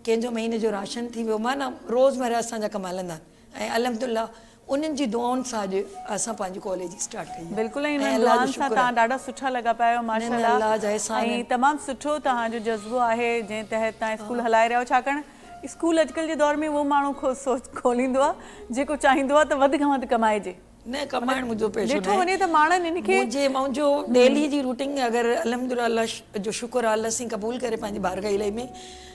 कंहिंजो महीने जो राशन थी वियो, माना रोज़मर्रा असांजा कम हलंदा आहिनि। ऐं अलहमदुलिल्लाह उन्हनि जी दुआउनि सां अॼु असां पंहिंजी कॉलेज स्टार्ट कई। बिल्कुलु। ऐं इन्हनि दुआउनि सां तव्हां ॾाढा सुठा लॻा पिया आहियो माशाअल्लाह, ऐं तमामु सुठो तव्हांजो जज़्बो आहे जंहिं तहत तव्हां स्कूल हलाए रहिया आहियो। छाकाणि स्कूल अॼुकल्ह जे दौर में उहो माण्हू सोच खोलींदो आहे जेको चाहींदो आहे त वधि खां वधि कमाइजे। न कमाइण मुंहिंजो पेशो ॾिठो वञे त माण्हुनि इनखे मुंहिंजो डेली जी रूटीन अगरि अल्हम्दुलिल्लाह अल्लाह जो शुक्र आहे, अल्लाह साईं क़बूल करे पंहिंजी बारगाह इलाही में,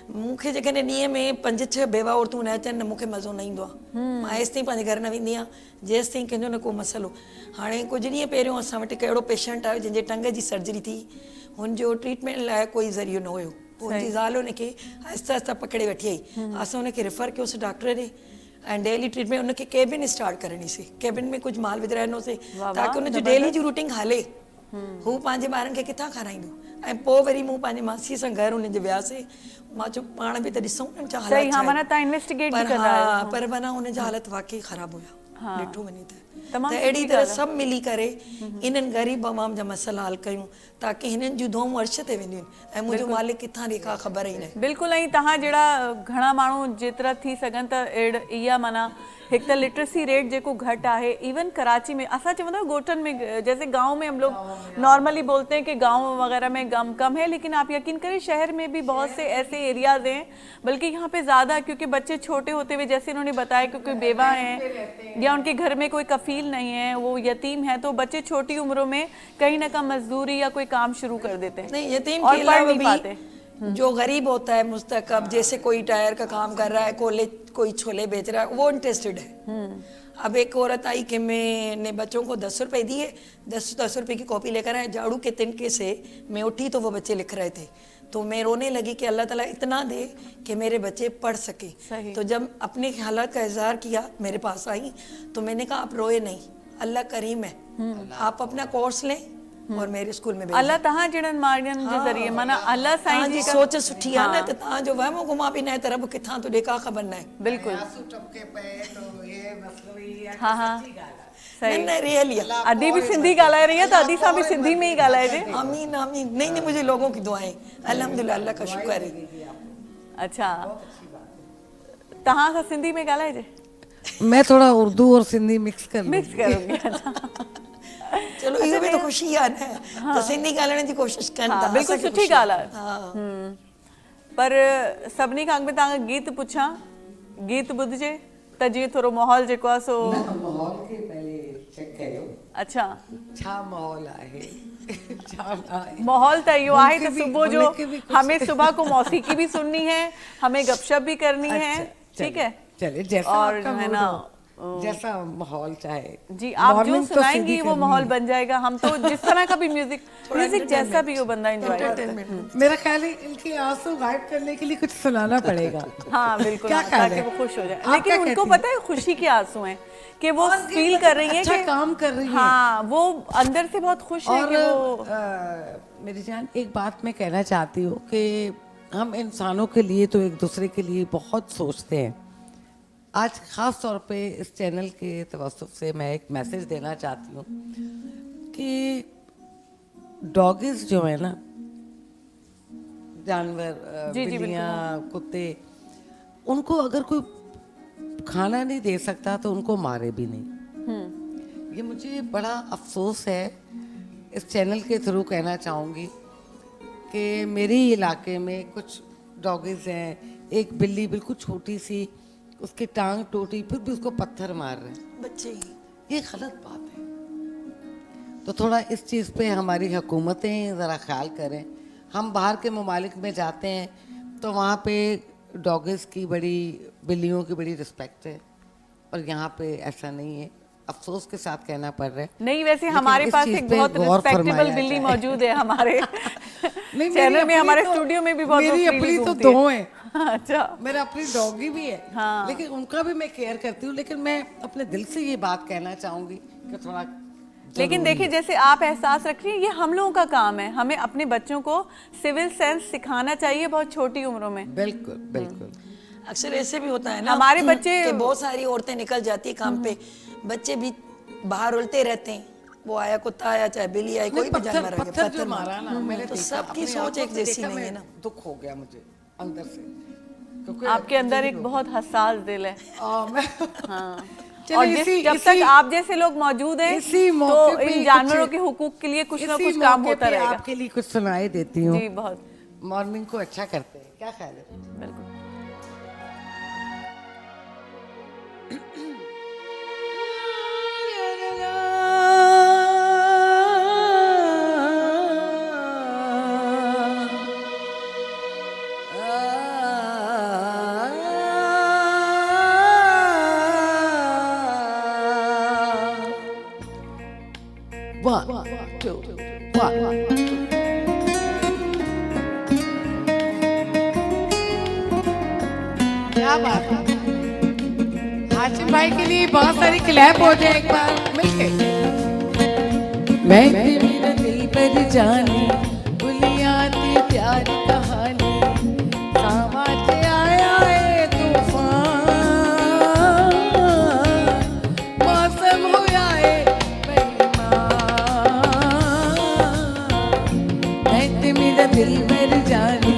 मूंखे जेकॾहिं ॾींहं में 5-6 बेवा औरतूं न अचनि न मूंखे मज़ो न ईंदो आहे। मां हेसि ताईं पंहिंजे घर न वेंदी आहियां जेसि ताईं कंहिंजो न को मसइलो। हाणे कुझु ॾींहं पहिरियों असां वटि हिकु अहिड़ो पेशेंट आयो जंहिंजे टंग जी सर्जरी थी, हुनजो ट्रीटमेंट लाइ कोई ज़रियो न हुयो। पोइ हुनजी ज़ाल हुनखे आहिस्ता आहिस्ता पकिड़े वठी आई। असां हुनखे रेफर कयोसीं डॉक्टर ॾे ऐं डेली ट्रीटमेंट हुनखे केबिन स्टार्ट करणी। केबिन में कुझु माल विझराइणोसीं ताकी हुनजी डेली जी रूटीन हले। हू पंहिंजे ॿारनि खे किथां खाराईंदो। ऐं पोइ वरी मूं पंहिंजे मासीअ सां घर हुनजे वियासीं। मां चयो पाण बि त ॾिसूं न छा हालत, पर माना हुनजा हालत वाक़ई ख़राबु हुया ॾिठो वञे त। त अहिड़ी तरह सभु मिली करे इन्हनि ग़रीब अवाम जा मसइला हल कयूं ताकी हिननि जूं दुआऊं अर्श ते वेंदियूं आहिनि ऐं मुंहिंजो मालिक किथां ॾे का ख़बर ई न। बिल्कुलु। ऐं तव्हां जहिड़ा घणा माण्हू जेतिरा थी सघनि त इहा माना हिकु त लिटरेसी रेट जेको घटि आहे, इवन कराची में असां चवंदा आहियूं ॻोठनि में, जैसे गाँव में हम लोग नॉर्मली बोलते हैं कि गाँव वगैरह में कम है, लेकिन आप यकीन करें शहर में भी बहुत से ऐसे एरियाज हैं, बल्कि यहाँ पे ज़्यादा, क्योंकि बच्चे छोटे होते हुए जैसे इन्होंने बताया कि कोई बेवा हैं या उनके घर में कोई कफील नहीं है, वो यतीम है, तो बच्चे छोटी उम्रों में कहीं ना कहीं मजदूरी या कोई काम शुरू कर देते हैं। नहीं, यतीम के अलावा भी जो गरीब होता है मुस्तकब, जैसे कोई टायर का काम कर रहा है, कोई छोले बेच रहा है, वो इंटरेस्टेड है। अब एक औरत आई कि मैंने बच्चों को 10 रुपए दिए, 10 रुपए की कॉपी लेकर आए, झाड़ू के तिनके से मैं उठी तो वो बच्चे लिख रहे थे, तो मैं रोने लगी कि अल्लाह ताला इतना दे कि मेरे बच्चे पढ़ सके। तो जब अपने हालात का इजहार किया, मेरे पास आई, तो मैंने कहा आप रोए नहीं, अल्लाह करीम है, आप अपना कोर्स लें और मेरे स्कूल में अल्लाह तहां जड़न मारन जे जरिए माना अल्लाह साईं जी सोच सुठी है ना, त तहां जो वहम घुमा भी न त रब किथां तो देखा खबर न है। बिल्कुल हां हां सही न रियली अदी भी सिंधी गालाए रही है तो अदी सा भी सिंधी में ही गालाए जे। आमीन आमीन। नहीं नहीं, मुझे लोगों की दुआएं अल्हम्दुलिल्लाह, अल्लाह का शुक्र है। अच्छा, तहां सा सिंधी में गालाए जे? मैं थोड़ा उर्दू और सिंधी मिक्स करूंगी। चलो इहो भी तो खुशी है ना, तो सिंधी गालण जी कोशिश कन था। बिल्कुल सुठी गाल है। पर सबनी खां अॻु में तव्हां गीत पुछां, गीत ॿुधजे त जीअं थोरो माहौल जेको आहे सो माहौल के पहले चेक करियो। अच्छा, छा माहौल आहे? माहौल तो यो आहे कि सुबह जो हमें सुबह को मौसीकी भी सुननी है, हमें गपशप भी करनी है, ठीक है, चलिए जैसा और आपका जो है mood ना, हो, जैसा माहौल चाहे जी आप जो Morning तो सुनाएंगी सीधी वो करनी माहौल है। बन जाएगा। हम तो जिस तरह का भी म्यूजिक जैसा भी हो बंदा एंजॉय करता है। मेरा ख्याल है इनके आंसू गायब करने के लिए कुछ सुनाना पड़ेगा। हाँ बिल्कुल, क्या हाँ, ख्याल ताकि है? वो खुश हो जाए। आप लेकिन क्या उनको कहती हैं? पता है खुशी के आंसू हैं कि वो और ये फील कर रही है अच्छा कि काम कर रही हैं। हाँ वो अंदर से बहुत खुश है और कि वो मेरी जान एक बात मैं कहना चाहती हूँ कि हम इंसानों के लिए तो एक दूसरे के लिए बहुत सोचते हैं। आज ख़ास तौर पे इस चैनल के तवस्सुत से मैं एक मैसेज देना चाहती हूँ कि डॉगीज जो है ना, जानवर, जी, जी, बिल्लियाँ, कुत्ते, उनको अगर कोई खाना नहीं दे सकता तो उनको मारे भी नहीं। ये मुझे बड़ा अफसोस है, इस चैनल के थ्रू कहना चाहूँगी कि मेरे इलाके में कुछ डॉगीज हैं। एक बिल्ली बिल्कुल छोटी सी, उसकी टांग टूटी, फिर भी उसको पत्थर मार रहे हैं बच्चे। ये गलत बात है। तो थोड़ा इस चीज़ पे हमारी हुकूमतें ज़रा ख्याल करें। हम बाहर के ममालिक में जाते हैं तो वहाँ पे डॉगीज की बड़ी, बिल्लियों की बड़ी रिस्पेक्ट है, और यहाँ पे ऐसा नहीं है। अफसोस के साथ कहना पड़ रहा है। नहीं, वैसे लेकिन हमारे इस पास चीज़ एक पे बहुत गौर रिस्पेक्टेबल फरमाया बिल्ली जाए। मौजूद है हमारे नहीं, चैनल में, मेरी हमारे अपनी तो- स्टूडियो में भी बहुत मेरी freely अपनी तो घूमती दो है। हैं। अच्छा, मेरा अपनी डॉगी भी है, हाँ। लेकिन उनका भी मैं केयर करती हूँ। लेकिन मैं अपने दिल से ये बात कहना चाहूँगी कि थोड़ा लेकिन देखिए जैसे आप एहसास रख रही हैं, ये हम लोगों का काम है। हमें अपने बच्चों को सिविल सेंस सिखाना चाहिए बहुत छोटी उम्रों में। बिल्कुल बिल्कुल। अक्सर ऐसे भी होता है ना हमारे बच्चे- कि बहुत सारी औरतें निकल जाती है काम पे, बच्चे भी बाहर उलते रहते हैं। वो आया कुत्ता आया, चाहे बिल्ली आई, कोई भी जानवर आ गया, पत्थर जो पत्थर मारा ना, मैंने तो देखा, सबकी अपनी सोच आंखों एक से जैसी देखा, नहीं है मैं ना। दुख हो गया मुझे अंदर से, क्योंकि आपके अंदर एक बहुत हसास दिल है। मैं हाँ। चलिए और जब तक आप जैसे लोग मौजूद हैं इसी तो मौके पे इन जानवरों कुछ- के हुकूक के लिए कुछ ना इसी कुछ काम मौके होता पे रहेगा। आपके लिए कुछ सुनाई देती हूँ। जी बहुत मॉर्निंग को अच्छा करते हैं, क्या ख्याल है? बिल्कुल। One, two, one. क्या बात है? हाशिम भाई के लिए बहुत सारी क्लैप हो जाए एक बार मिलके। मैं मेरा दिल पर जानी, बुलियाती प्यार कहानी, सामाज आया है तूफान, मौसम हुआ है बेईमान। मैं मेरा दिल पर जानी,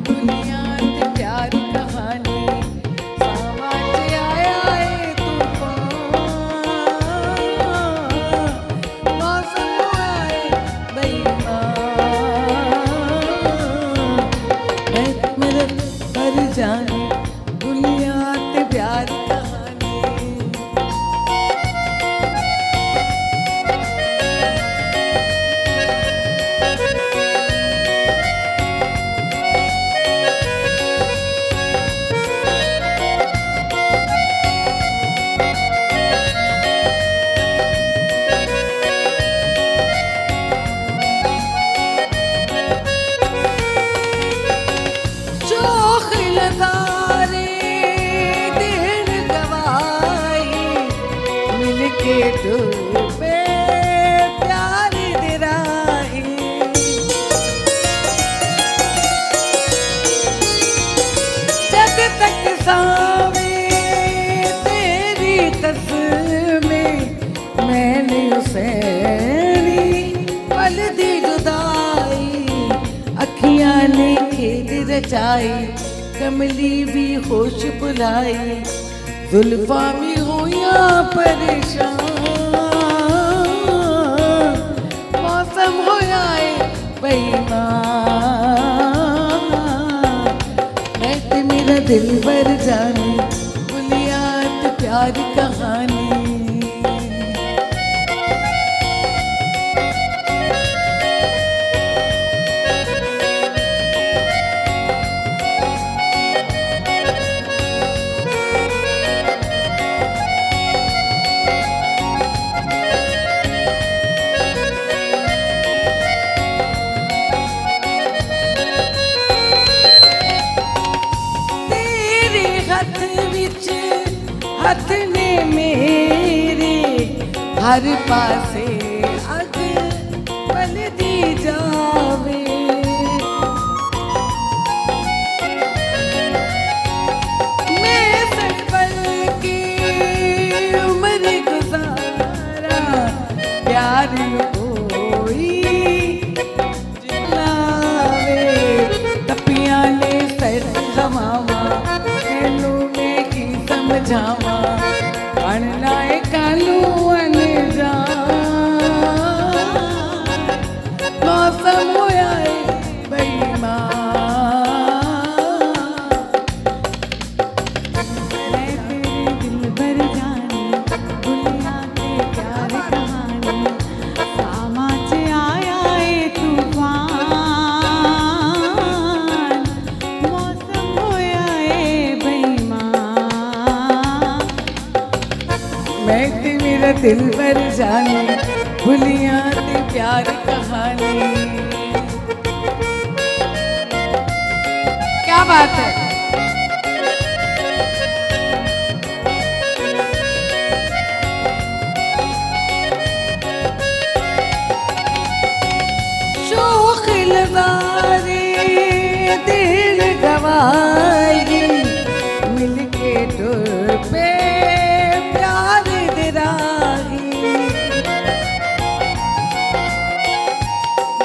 बुनियादी प्यार कहानी, सामाज आया है तूफान, मौसम हुआ है बेईमान। मैं मेरा पर जानी, बुनियादी प्यार कहानी। चोख लगारे दिन गवाई, मिलके डूबे प्यार दिराही। जग तक सावे तेरी कसमें, मैंने उसे पल दी जुदाई, अखियां ने खेद रचाई, कमली भी होश बुलाई, जुल्फा भी हुआ परेशान, मौसम होया है बेईमान। मैं ते मेरा दिल भर जानी, बुनियाद प्यार कहानी। पासे अग पलदी जावे मैं सटपल की उम्र गुजारा प्यार कोई जिलावे तपियां ने सर जमावा एनू में की समझावा अनलाए कालू अनजान मौसम होया है बेईमान मैं तेरे दिल भर जानी दुनिया के प्यार कहानी सामा च आया है तूफान मौसम होया है बेईमान मैं ते मेरा दिल भर जानी भुलिया ते प्यार कहानी क्या बात है शोख लवारे दिल गवाई मिलके टुर पे प्यार दिराही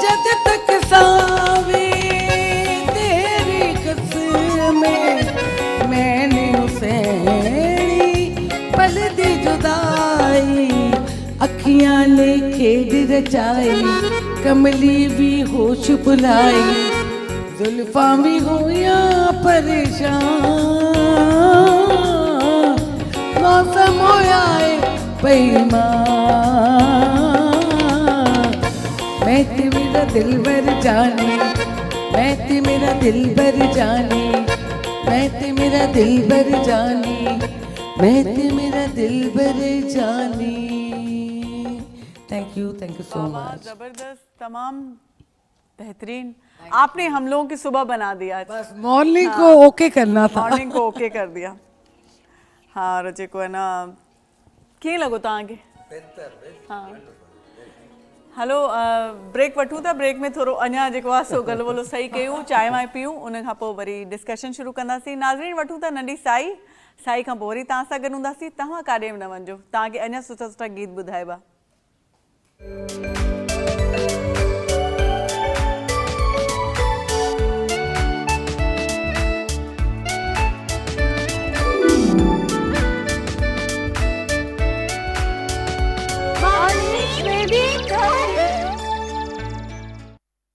जब तक सावे तेरी कसमें मैंने उसे पल दी जुदाई अखियां ने खेद रचाई कमली भी होश बुलाई जुल्फा भी होया परेशान मौसम होया है बेईमान मैं ते मेरा दिल भर जानी मैं ते मेरा दिल भर जानी मैं ते मेरा दिल भर जानी मैं ते मेरा दिल भर जानी थैंक यू सो वाह, मच जबरदस्त, तमाम बेहतरीन। आपने हम लोगों की सुबह बना दिया आज। बस मॉर्निंग को ओके करना था मॉर्निंग को ओके कर दिया। हाँ रजे को है ना कीअं लॻो तव्हांखे? हाँ हलो ब्रेक वठूं था। ब्रेक में थोरो अञा जेको आहे सो गलो वलो सही कयूं, चांहि वांहि पीऊं, उन खां पोइ वरी डिस्कशन शुरू कंदासीं। नाज़रीन वठूं था नंढी साई खां पोइ वरी तव्हां सां गॾु हूंदासीं। तव्हां काॾे बि न वञिजो, तव्हांखे अञा सुठा सुठा गीत ॿुधाइबा।